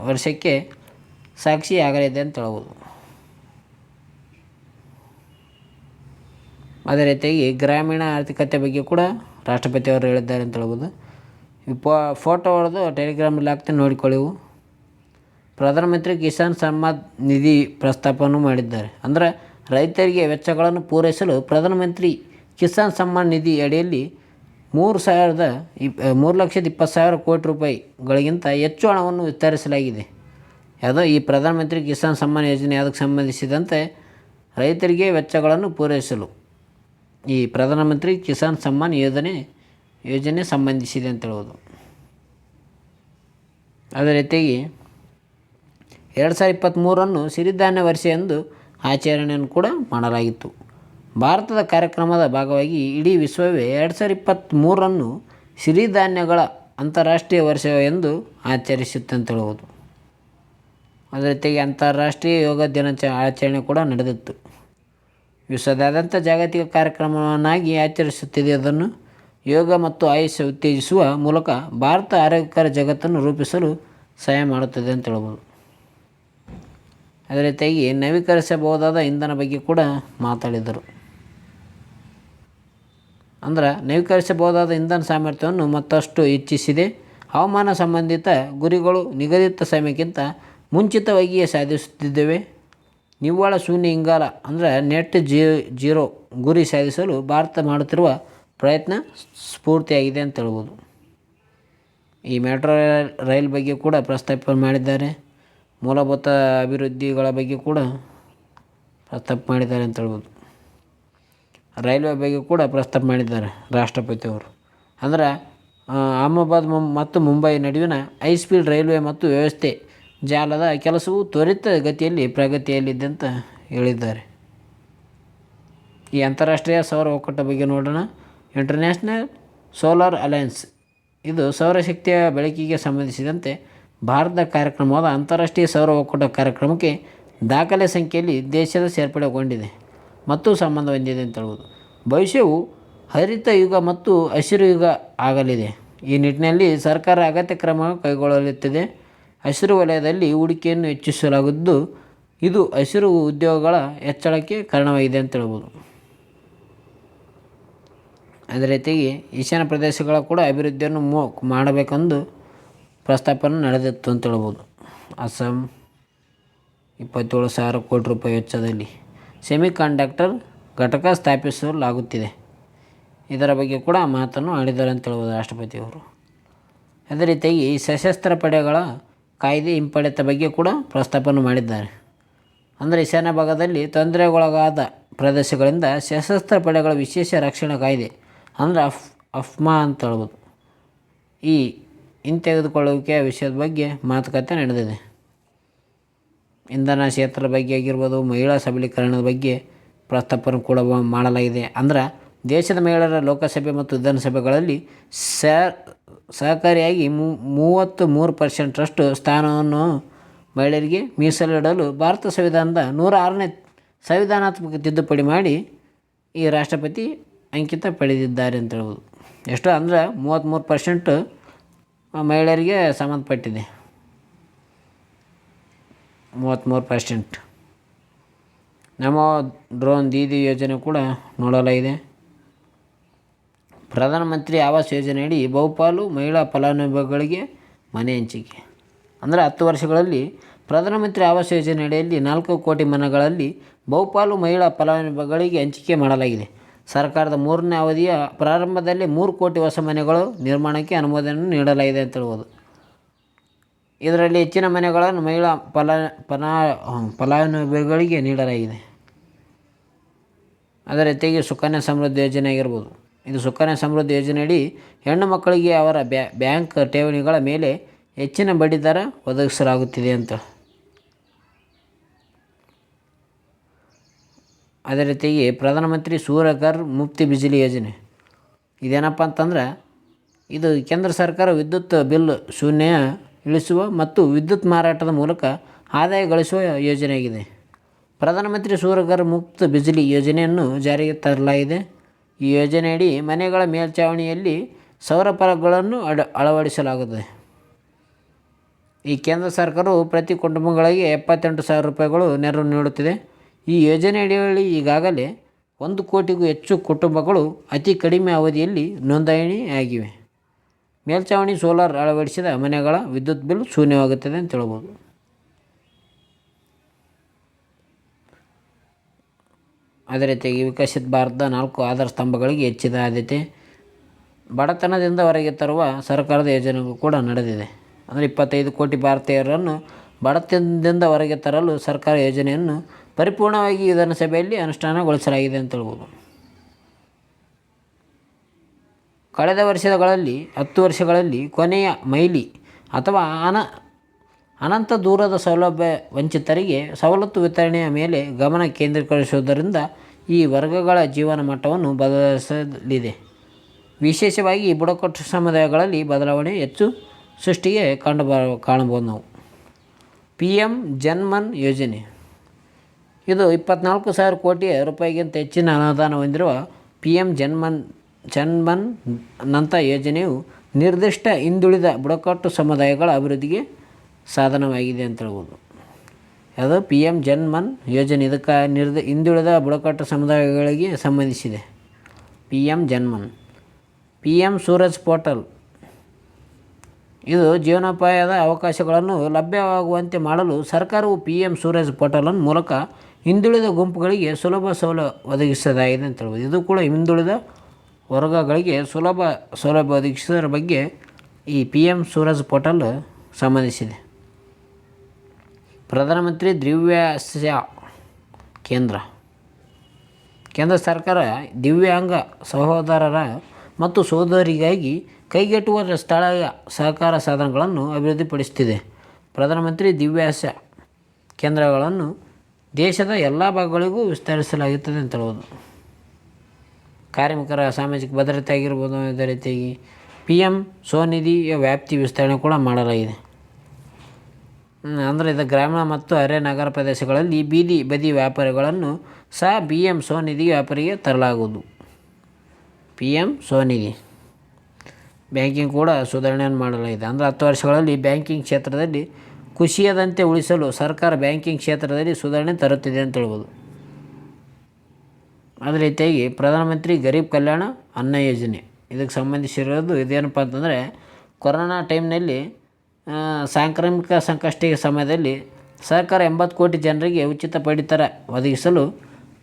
ವರ್ಷಕ್ಕೆ ಸಾಕ್ಷಿಯಾಗಲಿದೆ ಅಂತ ಹೇಳ್ಬೋದು. ಅದೇ ರೀತಿಯಾಗಿ ಗ್ರಾಮೀಣ ಆರ್ಥಿಕತೆ ಬಗ್ಗೆ ಕೂಡ ರಾಷ್ಟ್ರಪತಿಯವರು ಹೇಳಿದ್ದಾರೆ ಅಂತ ಹೇಳ್ಬೋದು. ಫೋಟೋ ಹೊಡೆದು ಟೆಲಿಗ್ರಾಮಲ್ಲಿ ಹಾಕ್ತೀನಿ, ನೋಡಿಕೊಳ್ಳಿವು. ಪ್ರಧಾನಮಂತ್ರಿ ಕಿಸಾನ್ ಸಮ್ಮಾನ್ ನಿಧಿ ಪ್ರಸ್ತಾಪವನ್ನು ಮಾಡಿದ್ದಾರೆ. ಅಂದರೆ ರೈತರಿಗೆ ವೆಚ್ಚಗಳನ್ನು ಪೂರೈಸಲು ಪ್ರಧಾನಮಂತ್ರಿ ಕಿಸಾನ್ ಸಮ್ಮಾನ್ ನಿಧಿ ಅಡಿಯಲ್ಲಿ 3,20,000 ಕೋಟಿ ರೂಪಾಯಿಗಳಿಗಿಂತ ಹೆಚ್ಚು ಹಣವನ್ನು ವಿತರಿಸಲಾಗಿದೆ. ಯಾವುದೋ ಈ ಪ್ರಧಾನಮಂತ್ರಿ ಕಿಸಾನ್ ಸಮ್ಮಾನ್ ಯೋಜನೆ ಅದಕ್ಕೆ ಸಂಬಂಧಿಸಿದಂತೆ ರೈತರಿಗೆ ವೆಚ್ಚಗಳನ್ನು ಪೂರೈಸಲು ಈ ಪ್ರಧಾನಮಂತ್ರಿ ಕಿಸಾನ್ ಸಮ್ಮಾನ್ ಯೋಜನೆ ಸಂಬಂಧಿಸಿದೆ ಅಂತ ಹೇಳ್ಬೋದು. ಅದೇ ರೀತಿಯಾಗಿ 2023 ಸಿರಿಧಾನ್ಯ ವರ್ಷ ಎಂದು ಆಚರಣೆಯನ್ನು ಕೂಡ ಮಾಡಲಾಗಿತ್ತು. ಭಾರತದ ಕಾರ್ಯಕ್ರಮದ ಭಾಗವಾಗಿ ಇಡೀ ವಿಶ್ವವೇ 2023 ಸಿರಿಧಾನ್ಯಗಳ ಅಂತಾರಾಷ್ಟ್ರೀಯ ವರ್ಷ ಎಂದು ಆಚರಿಸುತ್ತೆ ಅಂತ ಹೇಳ್ಬೋದು. ಅದೇ ರೀತಿಯಾಗಿ ಅಂತಾರಾಷ್ಟ್ರೀಯ ಯೋಗ ಆಚರಣೆ ಕೂಡ ನಡೆದಿತ್ತು. ವಿಶ್ವದಾದ್ಯಂತ ಜಾಗತಿಕ ಕಾರ್ಯಕ್ರಮವನ್ನಾಗಿ ಆಚರಿಸುತ್ತಿದೆ. ಅದನ್ನು ಯೋಗ ಮತ್ತು ಆಯುಷ್ಯ ಉತ್ತೇಜಿಸುವ ಮೂಲಕ ಭಾರತ ಆರೋಗ್ಯಕರ ಜಗತ್ತನ್ನು ರೂಪಿಸಲು ಸಹಾಯ ಮಾಡುತ್ತದೆ ಅಂತ ಹೇಳ್ಬೋದು. ಅದೇ ರೀತಿಯಾಗಿ ನವೀಕರಿಸಬಹುದಾದ ಇಂಧನ ಬಗ್ಗೆ ಕೂಡ ಮಾತಾಡಿದರು. ನವೀಕರಿಸಬಹುದಾದ ಇಂಧನ ಸಾಮರ್ಥ್ಯವನ್ನು ಮತ್ತಷ್ಟು ಹೆಚ್ಚಿಸಿದೆ. ಹವಾಮಾನ ಸಂಬಂಧಿತ ಗುರಿಗಳು ನಿಗದಿತ ಸಮಯಕ್ಕಿಂತ ಮುಂಚಿತವಾಗಿಯೇ ಸಾಧಿಸುತ್ತಿದ್ದೇವೆ. ನಿವ್ವಳ ಶೂನ್ಯ ಇಂಗಾಲ ನೆಟ್ ಜೀರೋ ಗುರಿ ಸಾಧಿಸಲು ಭಾರತ ಮಾಡುತ್ತಿರುವ ಪ್ರಯತ್ನ ಸ್ಫೂರ್ತಿಯಾಗಿದೆ ಅಂತ ಹೇಳ್ಬೋದು. ಈ ಮೆಟ್ರೋ ರೈಲ್ ಬಗ್ಗೆ ಕೂಡ ಪ್ರಸ್ತಾಪ ಮಾಡಿದ್ದಾರೆ. ಮೂಲಭೂತ ಅಭಿವೃದ್ಧಿಗಳ ಬಗ್ಗೆ ಕೂಡ ಪ್ರಸ್ತಾಪ ಮಾಡಿದ್ದಾರೆ ಅಂತ ಹೇಳ್ಬೋದು. ರೈಲ್ವೆ ಬಗ್ಗೆ ಕೂಡ ಪ್ರಸ್ತಾಪ ಮಾಡಿದ್ದಾರೆ ರಾಷ್ಟ್ರಪತಿಯವರು. ಅಹಮದಾಬಾದ್ ಮತ್ತು ಮುಂಬೈ ನಡುವಿನ ಹೈಸ್ಪೀಡ್ ರೈಲ್ವೆ ಮತ್ತು ವ್ಯವಸ್ಥೆ ಜಾಲದ ಕೆಲಸವು ತ್ವರಿತ ಗತಿಯಲ್ಲಿ ಪ್ರಗತಿಯಲ್ಲಿದೆ ಅಂತ ಹೇಳಿದ್ದಾರೆ. ಈ ಅಂತಾರಾಷ್ಟ್ರೀಯ ಸೌರ ಒಕ್ಕೂಟ ಬಗ್ಗೆ ನೋಡೋಣ. ಇಂಟರ್ನ್ಯಾಷನಲ್ ಸೋಲಾರ್ ಅಲಯನ್ಸ್ ಇದು ಸೌರಶಕ್ತಿಯ ಬೆಳಕಿಗೆ ಸಂಬಂಧಿಸಿದಂತೆ ಭಾರತದ ಕಾರ್ಯಕ್ರಮವಾದ ಅಂತಾರಾಷ್ಟ್ರೀಯ ಸೌರ ಒಕ್ಕೂಟ ಕಾರ್ಯಕ್ರಮಕ್ಕೆ ದಾಖಲೆ ಸಂಖ್ಯೆಯಲ್ಲಿ ದೇಶದ ಸೇರ್ಪಡೆಗೊಂಡಿದೆ ಮತ್ತು ಸಂಬಂಧ ಹೊಂದಿದೆ ಅಂತ ಹೇಳ್ಬೋದು. ಭವಿಷ್ಯವು ಹರಿತ ಯುಗ ಮತ್ತು ಹಸಿರು ಯುಗ ಆಗಲಿದೆ. ಈ ನಿಟ್ಟಿನಲ್ಲಿ ಸರ್ಕಾರ ಅಗತ್ಯ ಕ್ರಮ ಕೈಗೊಳ್ಳಲಿದೆ. ಹಸಿರು ವಲಯದಲ್ಲಿ ಹೂಡಿಕೆಯನ್ನು ಹೆಚ್ಚಿಸಲಾಗಿದ್ದು ಇದು ಹಸಿರು ಉದ್ಯೋಗಗಳ ಹೆಚ್ಚಳಕ್ಕೆ ಕಾರಣವಾಗಿದೆ ಅಂತ ಹೇಳ್ಬೋದು. ಅದೇ ರೀತಿಯಾಗಿ ಈಶಾನ್ಯ ಪ್ರದೇಶಗಳ ಕೂಡ ಅಭಿವೃದ್ಧಿಯನ್ನು ಮಾಡಬೇಕೆಂದು ಪ್ರಸ್ತಾಪನೆ ನಡೆದಿತ್ತು ಅಂತ ಹೇಳ್ಬೋದು. ಅಸ್ಸಾಂ 27,000 ಕೋಟಿ ರೂಪಾಯಿ ವೆಚ್ಚದಲ್ಲಿ ಸೆಮಿಕಂಡಕ್ಟರ್ ಘಟಕ ಸ್ಥಾಪಿಸಲಾಗುತ್ತಿದೆ. ಇದರ ಬಗ್ಗೆ ಕೂಡ ಮಾತನ್ನು ಆಡಿದ್ದಾರೆ ಅಂತ ಹೇಳ್ಬೋದು ರಾಷ್ಟ್ರಪತಿಯವರು. ಅದೇ ರೀತಿಯಾಗಿ ಈ ಸಶಸ್ತ್ರ ಪಡೆಗಳ ಕಾಯ್ದೆ ಹಿಂಪಡೆತ ಬಗ್ಗೆ ಕೂಡ ಪ್ರಸ್ತಾಪನೆ ಮಾಡಿದ್ದಾರೆ. ಈಶಾನ್ಯ ಭಾಗದಲ್ಲಿ ತೊಂದರೆಗೊಳಗಾದ ಪ್ರದೇಶಗಳಿಂದ ಸಶಸ್ತ್ರ ಪಡೆಗಳ ವಿಶೇಷ ರಕ್ಷಣಾ ಕಾಯ್ದೆ ಅಫ್ಮಾ ಅಂತ ಹೇಳ್ಬೋದು. ಈ ಹಿಂತೆಗೆದುಕೊಳ್ಳುವಿಕೆಯ ವಿಷಯದ ಬಗ್ಗೆ ಮಾತುಕತೆ ನಡೆದಿದೆ. ಇಂಧನ ಕ್ಷೇತ್ರದ ಬಗ್ಗೆ ಆಗಿರ್ಬೋದು, ಮಹಿಳಾ ಸಬಲೀಕರಣದ ಬಗ್ಗೆ ಪ್ರಸ್ತಾಪನೆ ಕೂಡ ಮಾಡಲಾಗಿದೆ. ದೇಶದ ಮಹಿಳೆಯರ ಲೋಕಸಭೆ ಮತ್ತು ವಿಧಾನಸಭೆಗಳಲ್ಲಿ ಸಹಕಾರಿಯಾಗಿ 33% ಸ್ಥಾನವನ್ನು ಮಹಿಳೆಯರಿಗೆ ಮೀಸಲಿಡಲು ಭಾರತ ಸಂವಿಧಾನದ 106ನೇ ಸಂವಿಧಾನಾತ್ಮಕ ತಿದ್ದುಪಡಿ ಮಾಡಿ ಈ ರಾಷ್ಟ್ರಪತಿ ಅಂಕಿತ ಪಡೆದಿದ್ದಾರೆ ಅಂತ ಹೇಳ್ಬೋದು. ಎಷ್ಟು 33% ಮಹಿಳೆಯರಿಗೆ ಸಂಬಂಧಪಟ್ಟಿದೆ. 33%. ನಮೋ ಡ್ರೋನ್ ದೀದಿ ಯೋಜನೆ ಕೂಡ ನೋಡಲಾಗಿದೆ. ಪ್ರಧಾನಮಂತ್ರಿ ಆವಾಸ್ ಯೋಜನೆಯಡಿ ಬಹುಪಾಲು ಮಹಿಳಾ ಫಲಾನುಭವಿಗಳಿಗೆ ಮನೆ ಹಂಚಿಕೆ. 10 ವರ್ಷಗಳಲ್ಲಿ ಪ್ರಧಾನಮಂತ್ರಿ ಆವಾಸ್ ಯೋಜನೆಯಡಿಯಲ್ಲಿ 4 ಕೋಟಿ ಮನೆಗಳಲ್ಲಿ ಬಹುಪಾಲು ಮಹಿಳಾ ಫಲಾನುಭವಿಗಳಿಗೆ ಹಂಚಿಕೆ ಮಾಡಲಾಗಿದೆ. ಸರ್ಕಾರದ 3ನೇ ಅವಧಿಯ ಪ್ರಾರಂಭದಲ್ಲಿ 3 ಕೋಟಿ ಹೊಸ ಮನೆಗಳು ನಿರ್ಮಾಣಕ್ಕೆ ಅನುಮೋದನೆ ನೀಡಲಾಗಿದೆ ಅಂತ ಹೇಳ್ಬೋದು. ಇದರಲ್ಲಿ ಹೆಚ್ಚಿನ ಮನೆಗಳನ್ನು ಮಹಿಳಾ ಫಲಾನುಭವಿಗಳಿಗೆ ನೀಡಲಾಗಿದೆ. ಅದೇ ರೀತಿಯಾಗಿ ಸುಕನ್ಯಾ ಸಮೃದ್ಧಿ ಯೋಜನೆ ಆಗಿರ್ಬೋದು. ಇದು ಸುಕನ್ಯಾ ಸಮೃದ್ಧಿ ಯೋಜನೆಯಡಿ ಹೆಣ್ಣು ಮಕ್ಕಳಿಗೆ ಅವರ ಬ್ಯಾಂಕ್ ಠೇವಣಿಗಳ ಮೇಲೆ ಹೆಚ್ಚಿನ ಬಡ್ಡಿ ದರ ಒದಗಿಸಲಾಗುತ್ತಿದೆ ಅಂತ. ಅದೇ ರೀತಿಯಾಗಿ ಪ್ರಧಾನಮಂತ್ರಿ ಸೂರ್ಯಘರ್ ಮುಫ್ತಿ ಬಿಜಿಲಿ ಯೋಜನೆ ಇದೇನಪ್ಪ ಅಂತಂದ್ರೆ ಇದು ಕೇಂದ್ರ ಸರ್ಕಾರ ವಿದ್ಯುತ್ ಬಿಲ್ ಶೂನ್ಯ ಇಳಿಸುವ ಮತ್ತು ವಿದ್ಯುತ್ ಮಾರಾಟದ ಮೂಲಕ ಆದಾಯ ಗಳಿಸುವ ಯೋಜನೆಯಾಗಿದೆ. ಪ್ರಧಾನಮಂತ್ರಿ ಸೂರ್ಯಘರ್ ಮುಫ್ತ್ ಬಿಜಿಲಿ ಯೋಜನೆಯನ್ನು ಜಾರಿಗೆ ತರಲಾಗಿದೆ. ಈ ಯೋಜನೆಯಡಿ ಮನೆಗಳ ಮೇಲ್ಛಾವಣಿಯಲ್ಲಿ ಸೌರ ಫಲಕಗಳನ್ನು ಅಳವಡಿಸಲಾಗುತ್ತದೆ. ಈ ಕೇಂದ್ರ ಸರ್ಕಾರವು ಪ್ರತಿ ಕುಟುಂಬಗಳಿಗೆ 78,000 ರೂಪಾಯಿಗಳು ನೆರವು ನೀಡುತ್ತಿದೆ. ಈ ಯೋಜನೆಯಡಿಯಲ್ಲಿ ಈಗಾಗಲೇ 1 ಕೋಟಿಗೂ ಹೆಚ್ಚು ಕುಟುಂಬಗಳು ಅತಿ ಕಡಿಮೆ ಅವಧಿಯಲ್ಲಿ ನೋಂದಣಿಯಾಗಿವೆ. ಮೇಲ್ಛಾವಣಿ ಸೋಲಾರ್ ಅಳವಡಿಸಿದ ಮನೆಗಳ ವಿದ್ಯುತ್ ಬಿಲ್ ಶೂನ್ಯವಾಗುತ್ತದೆ ಅಂತ ಹೇಳ್ಬೋದು. ಅದೇ ರೀತಿಯಾಗಿ ವಿಕಸಿತ ಭಾರತದ 4 ಆಧಾರ ಸ್ತಂಭಗಳಿಗೆ ಹೆಚ್ಚಿದ ಆದ್ಯತೆ. ಬಡತನದಿಂದ ಹೊರಗೆ ತರುವ ಸರ್ಕಾರದ ಯೋಜನೆಗಳು ಕೂಡ ನಡೆದಿದೆ. 25 ಕೋಟಿ ಭಾರತೀಯರನ್ನು ಬಡತನದಿಂದ ಹೊರಗೆ ತರಲು ಸರ್ಕಾರ ಯೋಜನೆಯನ್ನು ಪರಿಪೂರ್ಣವಾಗಿ ವಿಧಾನಸಭೆಯಲ್ಲಿ ಅನುಷ್ಠಾನಗೊಳಿಸಲಾಗಿದೆ ಅಂತ ಹೇಳ್ಬೋದು. ಕಳೆದ ವರ್ಷಗಳಲ್ಲಿ 10 ವರ್ಷಗಳಲ್ಲಿ ಕೊನೆಯ ಮೈಲಿ ಅಥವಾ ಅನಂತ ದೂರದ ಸೌಲಭ್ಯ ವಂಚಿತರಿಗೆ ಸವಲತ್ತು ವಿತರಣೆಯ ಮೇಲೆ ಗಮನ ಕೇಂದ್ರೀಕರಿಸುವುದರಿಂದ ಈ ವರ್ಗಗಳ ಜೀವನ ಮಟ್ಟವನ್ನು ಬದಲಿಸಲಿದೆ. ವಿಶೇಷವಾಗಿ ಬುಡಕಟ್ಟು ಸಮುದಾಯಗಳಲ್ಲಿ ಬದಲಾವಣೆ ಹೆಚ್ಚು ಸೃಷ್ಟಿಗೆ ಕಾಣಬಹುದು ನಾವು. PM ಜನ್ಮನ್ ಯೋಜನೆ. ಇದು 24,000 ಕೋಟಿ ರೂಪಾಯಿಗಿಂತ ಹೆಚ್ಚಿನ ಅನುದಾನ ಹೊಂದಿರುವ PM ಜನ್ಮನ್ ನಂಥ ಯೋಜನೆಯು ನಿರ್ದಿಷ್ಟ ಹಿಂದುಳಿದ ಬುಡಕಟ್ಟು ಸಮುದಾಯಗಳ ಅಭಿವೃದ್ಧಿಗೆ ಸಾಧನವಾಗಿದೆ ಅಂತ ಹೇಳ್ಬೋದು. ಅದು PM ಜನ್ಮನ್ ಯೋಜನೆ. ಇದಕ್ಕೆ ಹಿಂದುಳಿದ ಬುಡಕಟ್ಟು ಸಮುದಾಯಗಳಿಗೆ ಸಂಬಂಧಿಸಿದೆ. PM Janman. PM Suraj portal. ಇದು ಜೀವನೋಪಾಯದ ಅವಕಾಶಗಳನ್ನು ಲಭ್ಯವಾಗುವಂತೆ ಮಾಡಲು ಸರ್ಕಾರವು PM ಸೂರಜ್ ಪೋರ್ಟಲ್ ಮೂಲಕ ಹಿಂದುಳಿದ ಗುಂಪುಗಳಿಗೆ ಸುಲಭ ಒದಗಿಸೋದಾಗಿದೆ ಅಂತ ಹೇಳ್ಬೋದು. ಇದು ಕೂಡ ಹಿಂದುಳಿದ ವರ್ಗಗಳಿಗೆ ಸೌಲಭ್ಯ ಒದಗಿಸೋದ್ರ ಬಗ್ಗೆ ಈ PM ಸೂರಜ್ ಪೋರ್ಟಲ್ ಸಂಬಂಧಿಸಿದೆ. ಪ್ರಧಾನಮಂತ್ರಿ ದಿವ್ಯಾಸ್ಯ ಕೇಂದ್ರ ಸರ್ಕಾರ ದಿವ್ಯಾಂಗ ಸಹೋದರರ ಮತ್ತು ಸಹೋದರಿಗಾಗಿ ಕೈಗೆಟುಕುವ ಸ್ಥಳೀಯ ಸಹಕಾರ ಸಾಧನಗಳನ್ನು ಅಭಿವೃದ್ಧಿಪಡಿಸುತ್ತಿದೆ. ಪ್ರಧಾನಮಂತ್ರಿ ದಿವ್ಯಾಸ್ಯ ಕೇಂದ್ರಗಳನ್ನು ದೇಶದ ಎಲ್ಲ ಭಾಗಗಳಿಗೂ ವಿಸ್ತರಿಸಲಾಗುತ್ತದೆ ಅಂತ ಹೇಳ್ಬೋದು. ಕಾರ್ಮಿಕರ ಸಾಮಾಜಿಕ ಭದ್ರತೆ ಆಗಿರ್ಬೋದು. ಅದೇ ರೀತಿಯಾಗಿ PM ಸ್ವನಿಧಿಯ ವ್ಯಾಪ್ತಿ ವಿಸ್ತರಣೆ ಕೂಡ ಮಾಡಲಾಗಿದೆ. ಅಂದರೆ ಇದು ಗ್ರಾಮೀಣ ಮತ್ತು ಅರೆ ನಗರ ಪ್ರದೇಶಗಳಲ್ಲಿ ಬೀದಿ ಬದಿ ವ್ಯಾಪಾರಿಗಳನ್ನು ಸಹ PM ಸ್ವನಿಧಿ ವ್ಯಾಪಾರಿಗೆ ತರಲಾಗುವುದು. PM ಸ್ವನಿಧಿ. ಬ್ಯಾಂಕಿಂಗ್ ಕೂಡ ಸುಧಾರಣೆಯನ್ನು ಮಾಡಲಾಗಿದೆ. ಅಂದರೆ 10 ವರ್ಷಗಳಲ್ಲಿ ಬ್ಯಾಂಕಿಂಗ್ ಕ್ಷೇತ್ರದಲ್ಲಿ ಕುಸಿಯದಂತೆ ಉಳಿಸಲು ಸರ್ಕಾರ ಬ್ಯಾಂಕಿಂಗ್ ಕ್ಷೇತ್ರದಲ್ಲಿ ಸುಧಾರಣೆ ತರುತ್ತಿದೆ ಅಂತ ಹೇಳ್ಬೋದು. ಅದೇ ರೀತಿಯಾಗಿ ಪ್ರಧಾನಮಂತ್ರಿ ಗರೀಬ್ ಕಲ್ಯಾಣ ಅನ್ನ ಯೋಜನೆ. ಇದಕ್ಕೆ ಸಂಬಂಧಿಸಿರೋದು ಇದೇನಪ್ಪ ಅಂತಂದರೆ, ಕೊರೋನಾ ಟೈಮ್ನಲ್ಲಿ ಸಾಂಕ್ರಾಮಿಕ ಸಂಕಷ್ಟಿಯ ಸಮಯದಲ್ಲಿ ಸರ್ಕಾರ 80 ಕೋಟಿ ಜನರಿಗೆ ಉಚಿತ ಪಡಿತರ ಒದಗಿಸಲು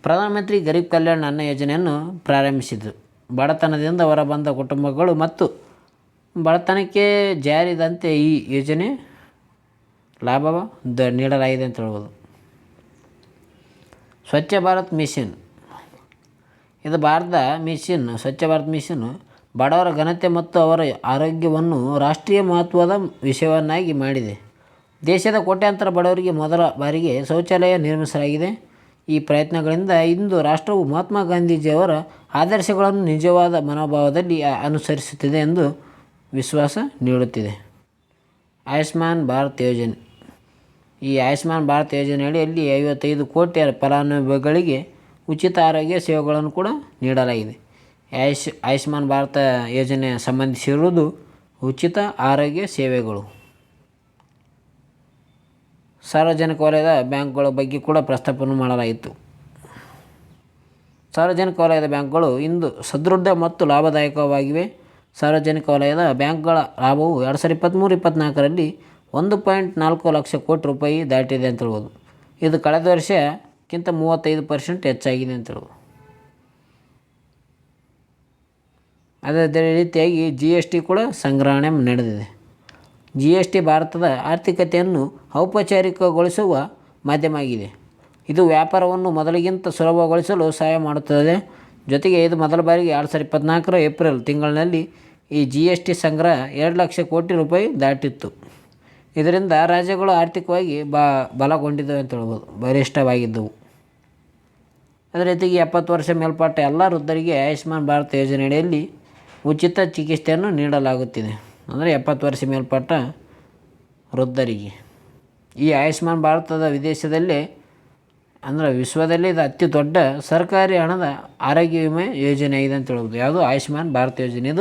ಪ್ರಧಾನಮಂತ್ರಿ ಗರೀಬ್ ಕಲ್ಯಾಣ ಅನ್ನ ಯೋಜನೆಯನ್ನು ಪ್ರಾರಂಭಿಸಿತು. ಬಡತನದಿಂದ ಹೊರಬಂದ ಕುಟುಂಬಗಳು ಮತ್ತು ಬಡತನಕ್ಕೆ ಜಾರಿದಂತೆ ಈ ಯೋಜನೆ ಲಾಭ ನೀಡಲಾಗಿದೆ ಅಂತ ಹೇಳ್ಬೋದು. ಸ್ವಚ್ಛ ಭಾರತ್ ಮಿಷನ್. ಇದು ಭಾರತದ ಸ್ವಚ್ಛ ಭಾರತ್ ಮಿಷನ್ ಬಡವರ ಘನತೆ ಮತ್ತು ಅವರ ಆರೋಗ್ಯವನ್ನು ರಾಷ್ಟ್ರೀಯ ಮಹತ್ವದ ವಿಷಯವನ್ನಾಗಿ ಮಾಡಿದೆ. ದೇಶದ ಕೋಟ್ಯಾಂತರ ಬಡವರಿಗೆ ಮೊದಲ ಬಾರಿಗೆ ಶೌಚಾಲಯ ನಿರ್ಮಿಸಲಾಗಿದೆ. ಈ ಪ್ರಯತ್ನಗಳಿಂದ ಇಂದು ರಾಷ್ಟ್ರವು ಮಹಾತ್ಮ ಗಾಂಧೀಜಿಯವರ ಆದರ್ಶಗಳನ್ನು ನಿಜವಾದ ಮನೋಭಾವದಲ್ಲಿ ಅನುಸರಿಸುತ್ತಿದೆ ಎಂದು ವಿಶ್ವಾಸ ನೀಡುತ್ತಿದೆ. ಆಯುಷ್ಮಾನ್ ಭಾರತ್ ಯೋಜನೆ. ಈ ಆಯುಷ್ಮಾನ್ ಭಾರತ್ ಯೋಜನೆಯಡಿಯಲ್ಲಿ 55 ಕೋಟಿ ಫಲಾನುಭವಿಗಳಿಗೆ ಉಚಿತ ಆರೋಗ್ಯ ಸೇವೆಗಳನ್ನು ಕೂಡ ನೀಡಲಾಗಿದೆ. ಆಯುಷ್ಮಾನ್ ಭಾರತ ಯೋಜನೆ ಸಂಬಂಧಿಸಿರುವುದು ಉಚಿತ ಆರೋಗ್ಯ ಸೇವೆಗಳು. ಸಾರ್ವಜನಿಕ ವಲಯದ ಬ್ಯಾಂಕ್ಗಳ ಬಗ್ಗೆ ಕೂಡ ಪ್ರಸ್ತಾಪನೆ ಮಾಡಲಾಯಿತು. ಸಾರ್ವಜನಿಕ ವಲಯದ ಬ್ಯಾಂಕ್ಗಳು ಇಂದು ಸದೃಢ ಮತ್ತು ಲಾಭದಾಯಕವಾಗಿವೆ. ಸಾರ್ವಜನಿಕ ವಲಯದ ಬ್ಯಾಂಕ್ಗಳ ಲಾಭವು 2023-24ರಲ್ಲಿ 1.4 ಲಕ್ಷ ಕೋಟಿ ರೂಪಾಯಿ ದಾಟಿದೆ ಅಂತ ಹೇಳ್ಬೋದು. ಇದು ಕಳೆದ ವರ್ಷಕ್ಕಿಂತ 35% ಹೆಚ್ಚಾಗಿದೆ ಅಂತ ಹೇಳ್ಬೋದು. ಅದೇ ರೀತಿಯಾಗಿ GST ಕೂಡ ಸಂಗ್ರಹಣೆ ನಡೆದಿದೆ. GST ಭಾರತದ ಆರ್ಥಿಕತೆಯನ್ನು ಔಪಚಾರಿಕಗೊಳಿಸುವ ಮಾಧ್ಯಮ ಆಗಿದೆ. ಇದು ವ್ಯಾಪಾರವನ್ನು ಮೊದಲಿಗಿಂತ ಸುಲಭಗೊಳಿಸಲು ಸಹಾಯ ಮಾಡುತ್ತದೆ. ಜೊತೆಗೆ ಇದು ಮೊದಲ ಬಾರಿಗೆ 2024ರ ಏಪ್ರಿಲ್ ತಿಂಗಳಿನಲ್ಲಿ ಈ GST ಸಂಗ್ರಹ 2 ಲಕ್ಷ ಕೋಟಿ ರೂಪಾಯಿ ದಾಟಿತ್ತು. ಇದರಿಂದ ರಾಜ್ಯಗಳು ಆರ್ಥಿಕವಾಗಿ ಬಲಗೊಂಡಿದ್ದವು ಅಂತ ಹೇಳ್ಬೋದು, ಬಲಿಷ್ಠವಾಗಿದ್ದವು. ಅದೇ ರೀತಿಯಾಗಿ 70 ವರ್ಷ ಮೇಲ್ಪಟ್ಟ ಎಲ್ಲ ವೃದ್ಧರಿಗೆ ಆಯುಷ್ಮಾನ್ ಭಾರತ್ ಯೋಜನೆಯಡಿಯಲ್ಲಿ ಉಚಿತ ಚಿಕಿತ್ಸೆಯನ್ನು ನೀಡಲಾಗುತ್ತಿದೆ. ಅಂದರೆ 70 ವರ್ಷ ಮೇಲ್ಪಟ್ಟ ವೃದ್ಧರಿಗೆ ಈ ಆಯುಷ್ಮಾನ್ ಭಾರತದ ವಿದೇಶದಲ್ಲೇ ಅಂದರೆ ವಿಶ್ವದಲ್ಲೇ ಇದು ಅತಿ ದೊಡ್ಡ ಸರ್ಕಾರಿ ಹಣದ ಆರೋಗ್ಯ ವಿಮೆ ಯೋಜನೆ ಇದೆ ಅಂತ ಹೇಳ್ಬೋದು. ಯಾವುದು ಆಯುಷ್ಮಾನ್ ಭಾರತ್ ಯೋಜನೆ.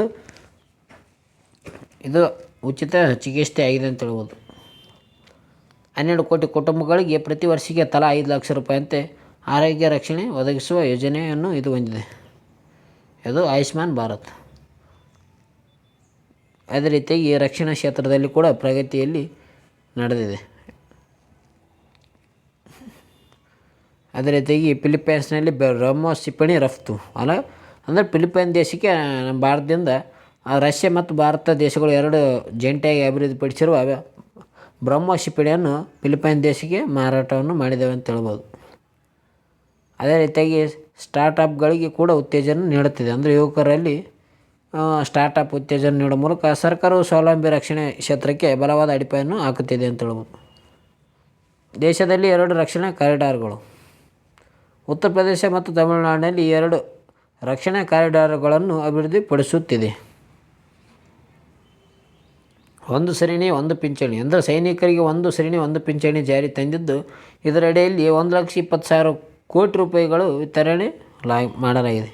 ಇದು ಉಚಿತ ಚಿಕಿತ್ಸೆ ಆಗಿದೆ ಅಂತ ಹೇಳ್ಬೋದು. 12 ಕೋಟಿ ಕುಟುಂಬಗಳಿಗೆ ಪ್ರತಿ ವರ್ಷಕ್ಕೆ ತಲಾ 5 ಲಕ್ಷ ರೂಪಾಯಿಯಂತೆ ಆರೋಗ್ಯ ರಕ್ಷಣೆ ಒದಗಿಸುವ ಯೋಜನೆಯನ್ನು ಇದು ಹೊಂದಿದೆ. ಇದು ಆಯುಷ್ಮಾನ್ ಭಾರತ್. ಅದೇ ರೀತಿಯಾಗಿ ರಕ್ಷಣಾ ಕ್ಷೇತ್ರದಲ್ಲಿ ಕೂಡ ಪ್ರಗತಿಯಲ್ಲಿ ನಡೆದಿದೆ. ಅದೇ ರೀತಿಯಾಗಿ ಫಿಲಿಪೈನ್ಸ್ನಲ್ಲಿ ಬ್ರಹ್ಮೋಸ್ ಕ್ಷಿಪಣಿ ರಫ್ತು ಅಂದರೆ ಫಿಲಿಪೈನ್ ದೇಶಕ್ಕೆ ನಮ್ಮ ಭಾರತದಿಂದ ರಷ್ಯಾ ಮತ್ತು ಭಾರತ ದೇಶಗಳು ಎರಡು ಜಂಟಿಯಾಗಿ ಅಭಿವೃದ್ಧಿಪಡಿಸಿರುವ ಬ್ರಹ್ಮೋಸ್ ಕ್ಷಿಪಣಿಯನ್ನು ಫಿಲಿಪೈನ್ ದೇಶಕ್ಕೆ ಮಾರಾಟವನ್ನು ಮಾಡಿದ್ದೇವೆ ಅಂತ ಹೇಳ್ಬೋದು. ಅದೇ ರೀತಿಯಾಗಿ ಸ್ಟಾರ್ಟಪ್ಗಳಿಗೆ ಕೂಡ ಉತ್ತೇಜನ ನೀಡುತ್ತಿದೆ. ಅಂದರೆ ಯುವಕರಲ್ಲಿ ಸ್ಟಾರ್ಟಪ್ ಉತ್ತೇಜನ ನೀಡುವ ಮೂಲಕ ಸರ್ಕಾರವು ಸ್ವಾವಲಂಬಿ ರಕ್ಷಣೆ ಕ್ಷೇತ್ರಕ್ಕೆ ಬಲವಾದ ಅಡಿಪಾಯನ್ನು ಹಾಕುತ್ತಿದೆ ಅಂತ ಹೇಳ್ಬೋದು. ದೇಶದಲ್ಲಿ 2 ರಕ್ಷಣಾ ಕಾರಿಡಾರ್ಗಳು. ಉತ್ತರ ಪ್ರದೇಶ ಮತ್ತು ತಮಿಳುನಾಡಿನಲ್ಲಿ 2 ರಕ್ಷಣಾ ಕಾರಿಡಾರ್ಗಳನ್ನು ಅಭಿವೃದ್ಧಿಪಡಿಸುತ್ತಿದೆ. 1 ಸರಣಿ 1 ಪಿಂಚಣಿ ಅಂದರೆ ಸೈನಿಕರಿಗೆ 1 ಸರಣಿ 1 ಪಿಂಚಣಿ ಜಾರಿ ತಂದಿದ್ದು, ಇದರಡಿಯಲ್ಲಿ 1,20,000 ಕೋಟಿ ರೂಪಾಯಿಗಳು ವಿತರಣೆ ಮಾಡಲಾಗಿದೆ.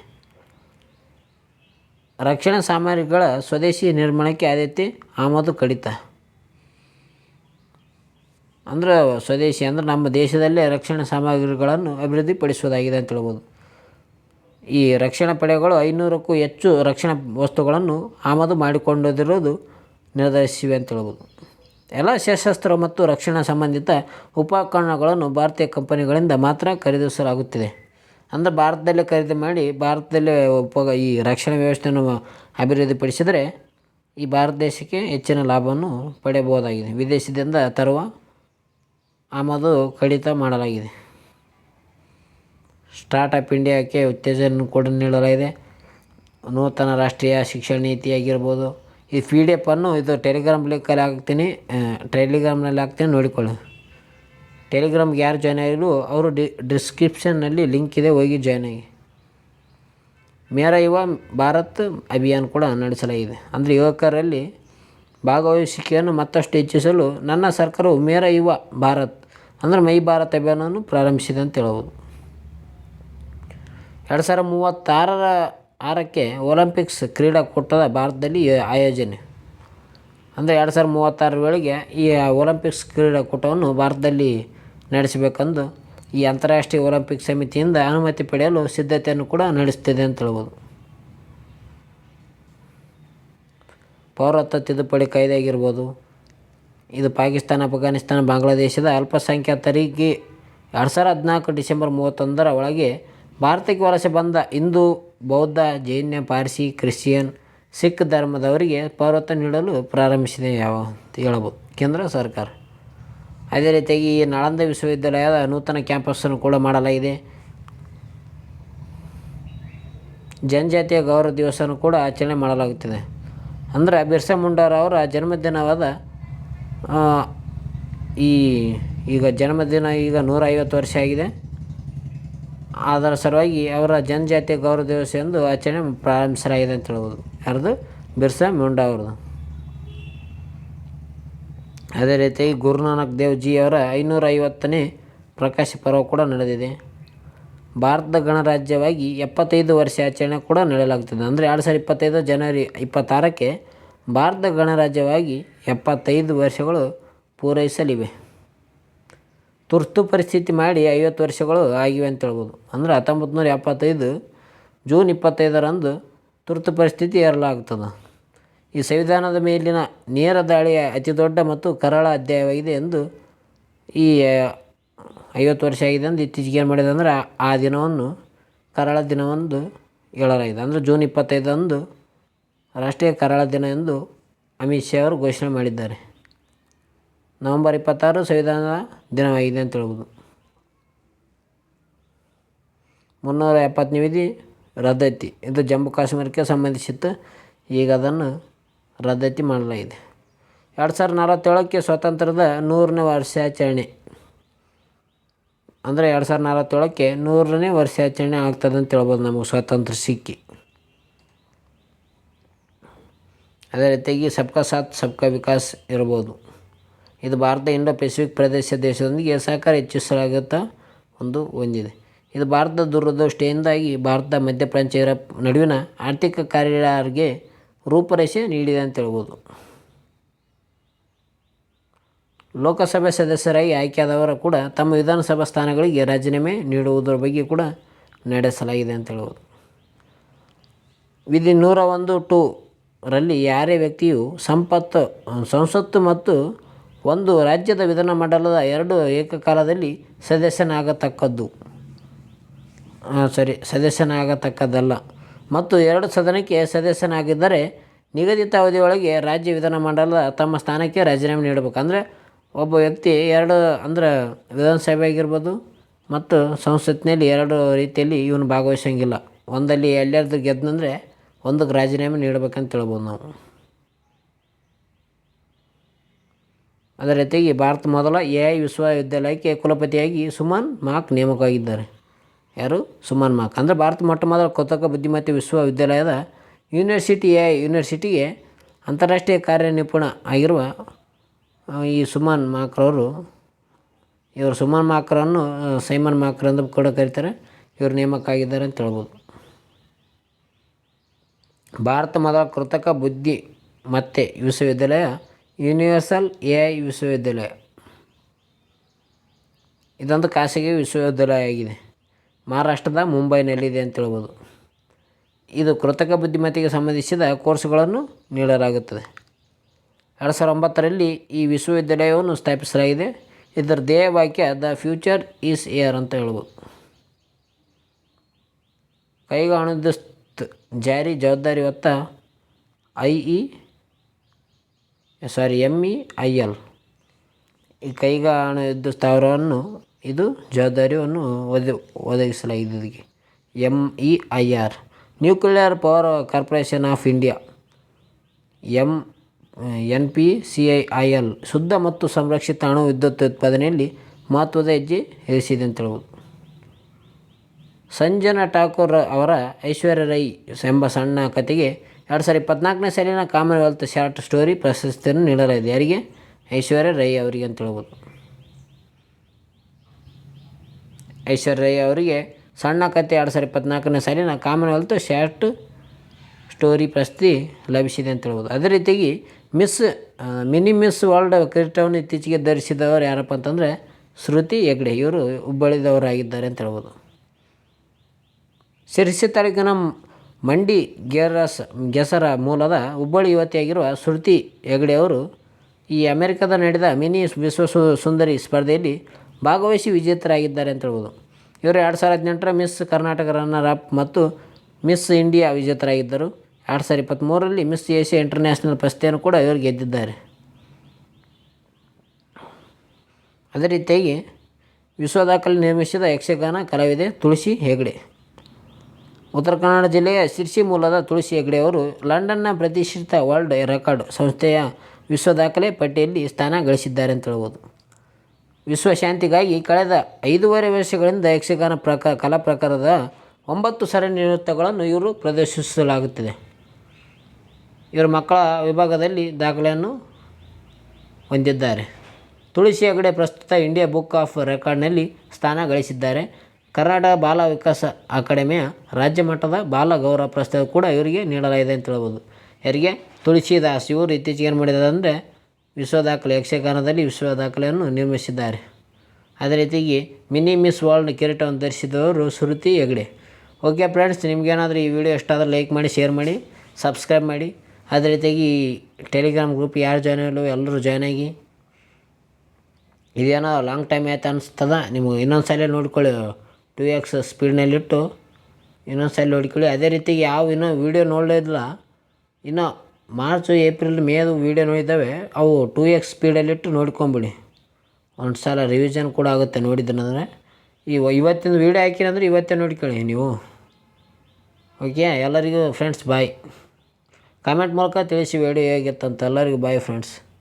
ರಕ್ಷಣಾ ಸಾಮಗ್ರಿಗಳ ಸ್ವದೇಶಿ ನಿರ್ಮಾಣಕ್ಕೆ ಆದ್ಯತೆ, ಆಮದು ಕಡಿತ. ಅಂದರೆ ಸ್ವದೇಶಿ ಅಂದರೆ ನಮ್ಮ ದೇಶದಲ್ಲೇ ರಕ್ಷಣಾ ಸಾಮಗ್ರಿಗಳನ್ನು ಅಭಿವೃದ್ಧಿಪಡಿಸುವುದಾಗಿದೆ ಅಂತ ಹೇಳ್ಬೋದು. ಈ ರಕ್ಷಣಾ ಪಡೆಗಳು 500ಕ್ಕೂ ಹೆಚ್ಚು ರಕ್ಷಣಾ ವಸ್ತುಗಳನ್ನು ಆಮದು ಮಾಡಿಕೊಂಡಿರುವುದು ನಿರ್ಧರಿಸಿವೆ ಅಂತ ಹೇಳ್ಬೋದು. ಎಲ್ಲ ಶಸ್ತ್ರಾಸ್ತ್ರ ಮತ್ತು ರಕ್ಷಣಾ ಸಂಬಂಧಿತ ಉಪಕರಣಗಳನ್ನು ಭಾರತೀಯ ಕಂಪನಿಗಳಿಂದ ಮಾತ್ರ ಖರೀದಿಸಲಾಗುತ್ತಿದೆ. ಅಂದರೆ ಭಾರತದಲ್ಲೇ ಖರೀದಿ ಮಾಡಿ ಭಾರತದಲ್ಲೇ ಈ ರಕ್ಷಣಾ ವ್ಯವಸ್ಥೆಯನ್ನು ಅಭಿವೃದ್ಧಿಪಡಿಸಿದರೆ ಈ ಭಾರತ ದೇಶಕ್ಕೆ ಹೆಚ್ಚಿನ ಲಾಭವನ್ನು ಪಡೆಯಬಹುದಾಗಿದೆ. ವಿದೇಶದಿಂದ ತರುವ ಆಮದು ಕಡಿತ ಮಾಡಲಾಗಿದೆ. ಸ್ಟಾರ್ಟಪ್ ಇಂಡಿಯಾಕ್ಕೆ ಉತ್ತೇಜನ ಕೂಡ ನೀಡಲಾಗಿದೆ. ನೂತನ ರಾಷ್ಟ್ರೀಯ ಶಿಕ್ಷಣ ನೀತಿ ಆಗಿರ್ಬೋದು. ಈ PDF ಅನ್ನು ಇದು ಟೆಲಿಗ್ರಾಮ್ನಲ್ಲಿ ಹಾಕ್ತೀನಿ ನೋಡಿಕೊಳ್ಳಿ. ಟೆಲಿಗ್ರಾಮ್ಗೆ ಯಾರು ಜಾಯ್ನ್ ಆಗಿರೋ ಅವರು ಡಿಸ್ಕ್ರಿಪ್ಷನ್ನಲ್ಲಿ ಲಿಂಕ್ ಇದೆ, ಹೋಗಿ ಜಾಯ್ನ್ ಆಗಿ. ಮೇರಾ ಯುವ ಭಾರತ್ ಅಭಿಯಾನ ಕೂಡ ನಡೆಸಲಾಗಿದೆ. ಅಂದರೆ ಯುವಕರಲ್ಲಿ ಭಾಗವಹಿಸುವಿಕೆಯನ್ನು ಮತ್ತಷ್ಟು ಹೆಚ್ಚಿಸಲು ನನ್ನ ಸರ್ಕಾರವು ಮೇರಾ ಯುವ ಭಾರತ್ ಅಂದರೆ ಮೈ ಭಾರತ್ ಅಭಿಯಾನವನ್ನು ಪ್ರಾರಂಭಿಸಿದೆ ಅಂತ ಹೇಳ್ಬೋದು. 2036ಕ್ಕೆ ಒಲಿಂಪಿಕ್ಸ್ ಕ್ರೀಡಾಕೂಟದ ಭಾರತದಲ್ಲಿ ಆಯೋಜನೆ. ಅಂದರೆ 2036 ವೇಳೆಗೆ ಈ ಒಲಿಂಪಿಕ್ಸ್ ಕ್ರೀಡಾಕೂಟವನ್ನು ಭಾರತದಲ್ಲಿ ನಡೆಸಬೇಕೆಂದು ಈ ಅಂತಾರಾಷ್ಟ್ರೀಯ ಒಲಿಂಪಿಕ್ ಸಮಿತಿಯಿಂದ ಅನುಮತಿ ಪಡೆಯಲು ಸಿದ್ಧತೆಯನ್ನು ಕೂಡ ನಡೆಸ್ತಿದೆ ಅಂತ ಹೇಳ್ಬೋದು. ಪೌರತ್ವ ತಿದ್ದುಪಡಿ ಕಾಯ್ದೆ ಆಗಿರ್ಬೋದು. ಇದು ಪಾಕಿಸ್ತಾನ, ಅಫ್ಘಾನಿಸ್ತಾನ, ಬಾಂಗ್ಲಾದೇಶದ ಅಲ್ಪಸಂಖ್ಯಾತರಿಗೆ 2014 ಡಿಸೆಂಬರ್ 31 ಒಳಗೆ ಭಾರತಕ್ಕೆ ವಲಸೆ ಬಂದ ಹಿಂದೂ, ಬೌದ್ಧ, ಜೈನ, ಪಾರ್ಸಿ, ಕ್ರಿಶ್ಚಿಯನ್, ಸಿಖ್ ಧರ್ಮದವರಿಗೆ ಪೌರತ್ವ ನೀಡಲು ಪ್ರಾರಂಭಿಸಿದೆ ಅಂತ ಹೇಳ್ಬೋದು ಕೇಂದ್ರ ಸರ್ಕಾರ. ಅದೇ ರೀತಿಯಾಗಿ ಈ ನಳಂದ ವಿಶ್ವವಿದ್ಯಾಲಯದ ನೂತನ ಕ್ಯಾಂಪಸ್ಸನ್ನು ಕೂಡ ಮಾಡಲಾಗಿದೆ. ಜನಜಾತಿಯ ಗೌರವ ದಿವಸವನ್ನು ಕೂಡ ಆಚರಣೆ ಮಾಡಲಾಗುತ್ತಿದೆ. ಅಂದರೆ ಬಿರ್ಸಾ ಮುಂಡಾರವರ ಜನ್ಮದಿನವಾದ ಈಗ ಜನ್ಮದಿನ 150 ವರ್ಷ ಆಗಿದೆ. ಅದರ ಸಲುವಾಗಿ ಅವರ ಜನಜಾತಿಯ ಗೌರವ ದಿವಸ ಎಂದು ಆಚರಣೆ ಪ್ರಾರಂಭಿಸಲಾಗಿದೆ ಅಂತ ಹೇಳ್ಬೋದು. ಯಾರ್ದು? ಬಿರ್ಸಾ ಮುಂಡಾ ಅವ್ರದ್ದು. ಅದೇ ರೀತಿ ಗುರುನಾನಕ್ ದೇವ್ ಜಿ ಅವರ 550ನೇ ಪ್ರಕಾಶ ಪರ್ವ ಕೂಡ ನಡೆದಿದೆ. ಭಾರತದ ಗಣರಾಜ್ಯವಾಗಿ 75 ವರ್ಷ ಆಚರಣೆ ಕೂಡ ನಡೆಯಲಾಗುತ್ತದೆ. ಅಂದರೆ 2025 ಜನವರಿ 26ಕ್ಕೆ ಭಾರತ ಗಣರಾಜ್ಯವಾಗಿ 75 ವರ್ಷಗಳು ಪೂರೈಸಲಿವೆ. ತುರ್ತು ಪರಿಸ್ಥಿತಿ ಮಾಡಿ 50 ವರ್ಷಗಳು ಆಗಿವೆ ಅಂತ ಹೇಳ್ಬೋದು. ಅಂದರೆ 1975 ಜೂನ್ 25ರಂದು ತುರ್ತು ಪರಿಸ್ಥಿತಿ ಏರಲಾಗುತ್ತದೆ. ಈ ಸಂವಿಧಾನದ ಮೇಲಿನ ನೇರ ದಾಳಿಯ ಅತಿ ದೊಡ್ಡ ಮತ್ತು ಕರಾಳ ಅಧ್ಯಾಯವಾಗಿದೆ ಎಂದು ಈ 50 ವರ್ಷ ಆಗಿದೆ ಎಂದು ಇತ್ತೀಚೆಗೆ ಏನು ಮಾಡಿದೆ ಅಂದರೆ ಆ ದಿನವನ್ನು ಕರಾಳ ದಿನವೆಂದು ಹೇಳಲಾಗಿದೆ. ಅಂದರೆ ಜೂನ್ 25 ರಾಷ್ಟ್ರೀಯ ಕರಾಳ ದಿನ ಎಂದು ಅಮಿತ್ ಶಾ ಅವರು ಘೋಷಣೆ ಮಾಡಿದ್ದಾರೆ. ನವೆಂಬರ್ 26 ಸಂವಿಧಾನದ ದಿನವಾಗಿದೆ ಅಂತ ಹೇಳ್ಬೋದು. 370ನೇ ವಿಧಿ ರದ್ದತಿ. ಇದು ಜಮ್ಮು ಕಾಶ್ಮೀರಕ್ಕೆ ಸಂಬಂಧಿಸಿತ್ತು. ಈಗ ಅದನ್ನು ರದ್ದತಿ ಮಾಡಲಾಗಿದೆ. 2047ಕ್ಕೆ ಸ್ವಾತಂತ್ರ್ಯದ 100ನೇ ವರ್ಷಾಚರಣೆ. ಅಂದರೆ 2047ಕ್ಕೆ 100ನೇ ವರ್ಷಾಚರಣೆ ಆಗ್ತದೆ ಅಂತ ಹೇಳ್ಬೋದು ನಮಗೆ ಸ್ವಾತಂತ್ರ್ಯ ಸಿಕ್ಕಿ. ಅದೇ ರೀತಿಯಾಗಿ ಸಬ್ಕಾ ಸಾಥ್ ಸಬ್ಕಾ ವಿಕಾಸ್ ಇರ್ಬೋದು. ಇದು ಭಾರತ ಇಂಡೋ ಪೆಸಿಫಿಕ್ ಪ್ರದೇಶ ದೇಶದೊಂದಿಗೆ ಸಹಕಾರ ಹೆಚ್ಚಿಸಲಾಗುತ್ತಾ ಹೊಂದಿದೆ. ಇದು ಭಾರತದ ದೂರದೃಷ್ಟಿಯಿಂದಾಗಿ ಭಾರತ, ಮಧ್ಯಪ್ರಾಚ್ಯ, ಯುರೋಪ್ ನಡುವಿನ ಆರ್ಥಿಕ ಕಾರಿಡಾರ್ಗೆ ರೂಪರೇಷೆ ನೀಡಿದೆ ಅಂತ ಹೇಳ್ಬೋದು. ಲೋಕಸಭೆ ಸದಸ್ಯರಾಗಿ ಆಯ್ಕೆಯಾದವರು ಕೂಡ ತಮ್ಮ ವಿಧಾನಸಭಾ ಸ್ಥಾನಗಳಿಗೆ ರಾಜೀನಾಮೆ ನೀಡುವುದರ ಬಗ್ಗೆ ಕೂಡ ನಡೆಸಲಾಗಿದೆ ಅಂತ ಹೇಳ್ಬೋದು. ವಿಧಿ 101(2) ರಲ್ಲಿ ಯಾರೇ ವ್ಯಕ್ತಿಯು ಸಂಸತ್ತು ಮತ್ತು ಒಂದು ರಾಜ್ಯದ ವಿಧಾನಮಂಡಲದ 2 ಏಕಕಾಲದಲ್ಲಿ ಸದಸ್ಯನಾಗತಕ್ಕದ್ದಲ್ಲ ಮತ್ತು 2 ಸದನಕ್ಕೆ ಸದಸ್ಯನಾಗಿದ್ದರೆ ನಿಗದಿತ ಅವಧಿಯೊಳಗೆ ರಾಜ್ಯ ವಿಧಾನಮಂಡಲದ ತಮ್ಮ ಸ್ಥಾನಕ್ಕೆ ರಾಜೀನಾಮೆ ನೀಡಬೇಕು. ಅಂದರೆ ಒಬ್ಬ ವ್ಯಕ್ತಿ 2 ಅಂದರೆ ವಿಧಾನಸಭೆ ಆಗಿರ್ಬೋದು ಮತ್ತು ಸಂಸತ್ತಿನಲ್ಲಿ 2 ರೀತಿಯಲ್ಲಿ ಇವನು ಭಾಗವಹಿಸೋಂಗಿಲ್ಲ. ಒಂದಲ್ಲಿ ಎಲ್ಲರದ್ದು ಗೆದ್ದಂದರೆ ಒಂದಕ್ಕೆ ರಾಜೀನಾಮೆ ನೀಡಬೇಕಂತ ಹೇಳ್ಬೋದು ನಾವು. ಅದರ ಜೊತೆಗೆ ಭಾರತ ಮೊದಲ AI ವಿಶ್ವವಿದ್ಯಾಲಯಕ್ಕೆ ಕುಲಪತಿಯಾಗಿ ಸುಮನ್ ಮಾಕ್ ನೇಮಕವಾಗಿದ್ದಾರೆ. ಯಾರು? ಸುಮನ್ ಮಾಕ್. ಅಂದರೆ ಭಾರತ ಮೊಟ್ಟ ಮೊದಲ ಕೃತಕ ಬುದ್ಧಿಮತ್ತೆ ವಿಶ್ವವಿದ್ಯಾಲಯದ ಯೂನಿವರ್ಸಿಟಿ AI ಯೂನಿವರ್ಸಿಟಿಗೆ ಅಂತಾರಾಷ್ಟ್ರೀಯ ಕಾರ್ಯನಿಪುಣ ಆಗಿರುವ ಈ ಸುಮನ್ ಮಾಕ್ರವರು, ಇವರು ಸುಮನ್ ಮಾಕ್ರನ್ನು ಸೈಮನ್ ಮಾಕ್ರ ಎಂದು ಕೂಡ ಕರೀತಾರೆ. ಇವರು ನೇಮಕ ಆಗಿದ್ದಾರೆ ಅಂತ ಹೇಳ್ಬೋದು. ಭಾರತ ಮೊದಲ ಕೃತಕ ಬುದ್ಧಿಮತ್ತೆ ವಿಶ್ವವಿದ್ಯಾಲಯ ಯೂನಿವರ್ಸಲ್ AI ವಿಶ್ವವಿದ್ಯಾಲಯ. ಇದೊಂದು ಖಾಸಗಿ ವಿಶ್ವವಿದ್ಯಾಲಯ ಆಗಿದೆ. ಮಹಾರಾಷ್ಟ್ರದ ಮುಂಬೈನಲ್ಲಿದೆ ಅಂತ ಹೇಳ್ಬೋದು. ಇದು ಕೃತಕ ಬುದ್ಧಿಮತ್ತೆಗೆ ಸಂಬಂಧಿಸಿದ ಕೋರ್ಸ್ಗಳನ್ನು ನೀಡಲಾಗುತ್ತದೆ. 2009ರಲ್ಲಿ ಈ ವಿಶ್ವವಿದ್ಯಾಲಯವನ್ನು ಸ್ಥಾಪಿಸಲಾಗಿದೆ. ಇದರ ಧ್ಯೇಯವಾಕ್ಯ ದ ಫ್ಯೂಚರ್ ಈಸ್ ಏರ್ ಅಂತ ಹೇಳ್ಬೋದು. ಕೈಗಾಣುದಸ್ತ್ ಜಾರಿ ಜವಾಬ್ದಾರಿ ಹೊತ್ತ MEIL ಈ ಕೈಗಾಣುವಿದ್ಯುತ್ ಸ್ಥಾವರವನ್ನು ಇದು ಜವಾಬ್ದಾರಿಯನ್ನು ಒದಗಿಸಲಾಗಿದೆ. ಇದಕ್ಕೆ MEIR nuclear power corporation of India NPCIL ಶುದ್ಧ ಮತ್ತು ಸಂರಕ್ಷಿತ ಅಣು ವಿದ್ಯುತ್ ಉತ್ಪಾದನೆಯಲ್ಲಿ ಮಹತ್ವದ ಹೆಜ್ಜೆ ಇರಿಸಿದೆ ಅಂತ ಹೇಳ್ಬೋದು. ಸಂಜನಾ ಠಾಕೂರ್ ಅವರ ಐಶ್ವರ್ಯ ರೈ ಎಂಬ ಸಣ್ಣ ಕಥೆಗೆ 2024ನೇ ಸಾಲಿನ ಕಾಮನ್ವೆಲ್ತ್ ಶಾರ್ಟ್ ಸ್ಟೋರಿ ಪ್ರಶಸ್ತಿಯನ್ನು ನೀಡಲಾಗಿದೆ. ಯಾರಿಗೆ? ಐಶ್ವರ್ಯ ರೈ ಅವರಿಗೆ ಅಂತ ಹೇಳ್ಬೋದು. ಐಶ್ವರ್ಯ ರೈ ಅವರಿಗೆ ಸಣ್ಣ ಕಥೆ 2024ನೇ ಸಾಲಿನ ಕಾಮನ್ವೆಲ್ತ್ ಶಾರ್ಟ್ ಸ್ಟೋರಿ ಪ್ರಶಸ್ತಿ ಲಭಿಸಿದೆ ಅಂತ ಹೇಳ್ಬೋದು. ಅದೇ ರೀತಿಯಾಗಿ ಮಿನಿ ಮಿಸ್ ವರ್ಲ್ಡ್ ಕಿರೀಟವನ್ನು ಇತ್ತೀಚೆಗೆ ಧರಿಸಿದವರು ಯಾರಪ್ಪ ಅಂತಂದರೆ ಶ್ರುತಿ ಹೆಗ್ಡೆ. ಇವರು ಹುಬ್ಬಳ್ಳಿದವರಾಗಿದ್ದಾರೆ ಅಂತ ಹೇಳ್ಬೋದು. ಶಿರಸಿ ತಾಲೂಕಿನ ಮಂಡಿ ಗೆಸರ ಮೂಲದ ಹುಬ್ಬಳ್ಳಿ ಯುವತಿಯಾಗಿರುವ ಶ್ರುತಿ ಹೆಗ್ಡೆ ಅವರು ಈ ಅಮೆರಿಕದ ನಡೆದ ಮಿನಿ ವಿಶ್ವ ಸುಂದರಿ ಸ್ಪರ್ಧೆಯಲ್ಲಿ ಭಾಗವಹಿಸಿ ವಿಜೇತರಾಗಿದ್ದಾರೆ ಅಂತ ಹೇಳ್ಬೋದು. ಇವರು 2018ರ ಮಿಸ್ ಕರ್ನಾಟಕ ರನ್ನರ್ ಅಪ್ ಮತ್ತು ಮಿಸ್ ಇಂಡಿಯಾ ವಿಜೇತರಾಗಿದ್ದರು. 2023ರಲ್ಲಿ ಮಿಸ್ ಏಷ್ಯಾ ಇಂಟರ್ನ್ಯಾಷನಲ್ ಪ್ರಶಸ್ತಿಯನ್ನು ಕೂಡ ಇವರು ಗೆದ್ದಿದ್ದಾರೆ. ಅದೇ ರೀತಿಯಾಗಿ ವಿಶ್ವ ದಾಖಲೆ ನಿರ್ಮಿಸಿದ ಯಕ್ಷಗಾನ ಕಲಾವಿದೆ ತುಳಸಿ ಹೆಗ್ಡೆ. ಉತ್ತರ ಕನ್ನಡ ಜಿಲ್ಲೆಯ ಶಿರ್ಸಿ ಮೂಲದ ತುಳಸಿ ಹೆಗ್ಡೆ ಅವರು ಲಂಡನ್ನ ಪ್ರತಿಷ್ಠಿತ ವರ್ಲ್ಡ್ ರೆಕಾರ್ಡ್ ಸಂಸ್ಥೆಯ ವಿಶ್ವ ದಾಖಲೆ ಪಟ್ಟಿಯಲ್ಲಿ ಸ್ಥಾನ ಗಳಿಸಿದ್ದಾರೆ ಅಂತ ಹೇಳ್ಬೋದು. ವಿಶ್ವಶಾಂತಿಗಾಗಿ ಕಳೆದ 5.5 ವರ್ಷಗಳಿಂದ ಯಕ್ಷಗಾನ ಕಲಾ ಪ್ರಕಾರದ 9 ಸರಣಿ ನೃತ್ಯಗಳನ್ನು ಇವರು ಪ್ರದರ್ಶಿಸಲಾಗುತ್ತಿದೆ. ಇವರು ಮಕ್ಕಳ ವಿಭಾಗದಲ್ಲಿ ದಾಖಲೆಯನ್ನು ಹೊಂದಿದ್ದಾರೆ. ತುಳಸಿ ಹೆಗ್ಡೆ ಪ್ರಸ್ತುತ ಇಂಡಿಯಾ ಬುಕ್ ಆಫ್ ರೆಕಾರ್ಡ್ನಲ್ಲಿ ಸ್ಥಾನ ಗಳಿಸಿದ್ದಾರೆ. ಕರ್ನಾಟಕ ಬಾಲ ವಿಕಾಸ ಅಕಾಡೆಮಿಯ ರಾಜ್ಯ ಮಟ್ಟದ ಬಾಲ ಗೌರವ ಪ್ರಶಸ್ತಿ ಕೂಡ ಇವರಿಗೆ ನೀಡಲಾಗಿದೆ ಅಂತ ಹೇಳ್ಬೋದು. ಯಾರಿಗೆ? ತುಳಸಿದಾಸ್. ಇವರು ಇತ್ತೀಚೆಗೆ ಏನು ಮಾಡಿದ್ದಾರೆ ಅಂದರೆ ವಿಶ್ವ ದಾಖಲೆ ಯಕ್ಷಗಾನದಲ್ಲಿ ವಿಶ್ವ ದಾಖಲೆಯನ್ನು ನಿರ್ಮಿಸಿದ್ದಾರೆ. ಅದೇ ರೀತಿಯಾಗಿ ಮಿನಿ ಮಿಸ್ ವರ್ಲ್ಡ್ ಕಿರೀಟವನ್ನು ಧರಿಸಿದವರು ಶ್ರುತಿ ಹೆಗ್ಡೆ. ಓಕೆ ಫ್ರೆಂಡ್ಸ್, ನಿಮಗೇನಾದರೂ ಈ ವಿಡಿಯೋ ಇಷ್ಟಾದರೆ ಲೈಕ್ ಮಾಡಿ, ಶೇರ್ ಮಾಡಿ, ಸಬ್ಸ್ಕ್ರೈಬ್ ಮಾಡಿ. ಅದೇ ರೀತಿಯಾಗಿ ಟೆಲಿಗ್ರಾಮ್ ಗ್ರೂಪ್ ಯಾರು ಜಾಯ್ನ್ ಆಗಿಲ್ಲವೋ ಎಲ್ಲರೂ ಜಾಯ್ನ್ ಆಗಿ. ಇದೇನೋ ಲಾಂಗ್ ಟೈಮ್ ಆಯ್ತು ಅನಿಸ್ತದ. ನಿಮಗೆ ಇನ್ನೊಂದು ಸಲ ನೋಡ್ಕೊಳ್ಳಿ, 2x ಸ್ಪೀಡ್ನಲ್ಲಿಟ್ಟು ಇನ್ನೊಂದು ಸಲ ನೋಡ್ಕೊಳ್ಳಿ. ಅದೇ ರೀತಿಯಾಗಿ ಇನ್ನೂ ವೀಡಿಯೋ ನೋಡಲಿಲ್ಲ, ಇನ್ನೂ ಮಾರ್ಚ್ ಏಪ್ರಿಲ್ ಮೇದು ವೀಡಿಯೋ ನೋಡಿದ್ದಾವೆ, ಅವು 2x ಸ್ಪೀಡಲ್ಲಿಟ್ಟು ನೋಡ್ಕೊಂಬಿಡಿ. ಒಂದು ಸಲ ರಿವಿಷನ್ ಕೂಡ ಆಗುತ್ತೆ ನೋಡಿದ್ದನಂದರೆ. ಇವತ್ತಿನ ವೀಡಿಯೋ ಹಾಕಿನಂದ್ರೆ ಇವತ್ತೇ ನೋಡ್ಕೊಳ್ಳಿ ನೀವು. ಓಕೆ, ಎಲ್ಲರಿಗೂ ಫ್ರೆಂಡ್ಸ್ ಬಾಯ್. ಕಾಮೆಂಟ್ ಮೂಲಕ ತಿಳಿಸಿ ವಿಡಿಯೋ ಹೇಗಿತ್ತಂತ. ಎಲ್ಲರಿಗೂ ಬಾಯ್ ಫ್ರೆಂಡ್ಸ್.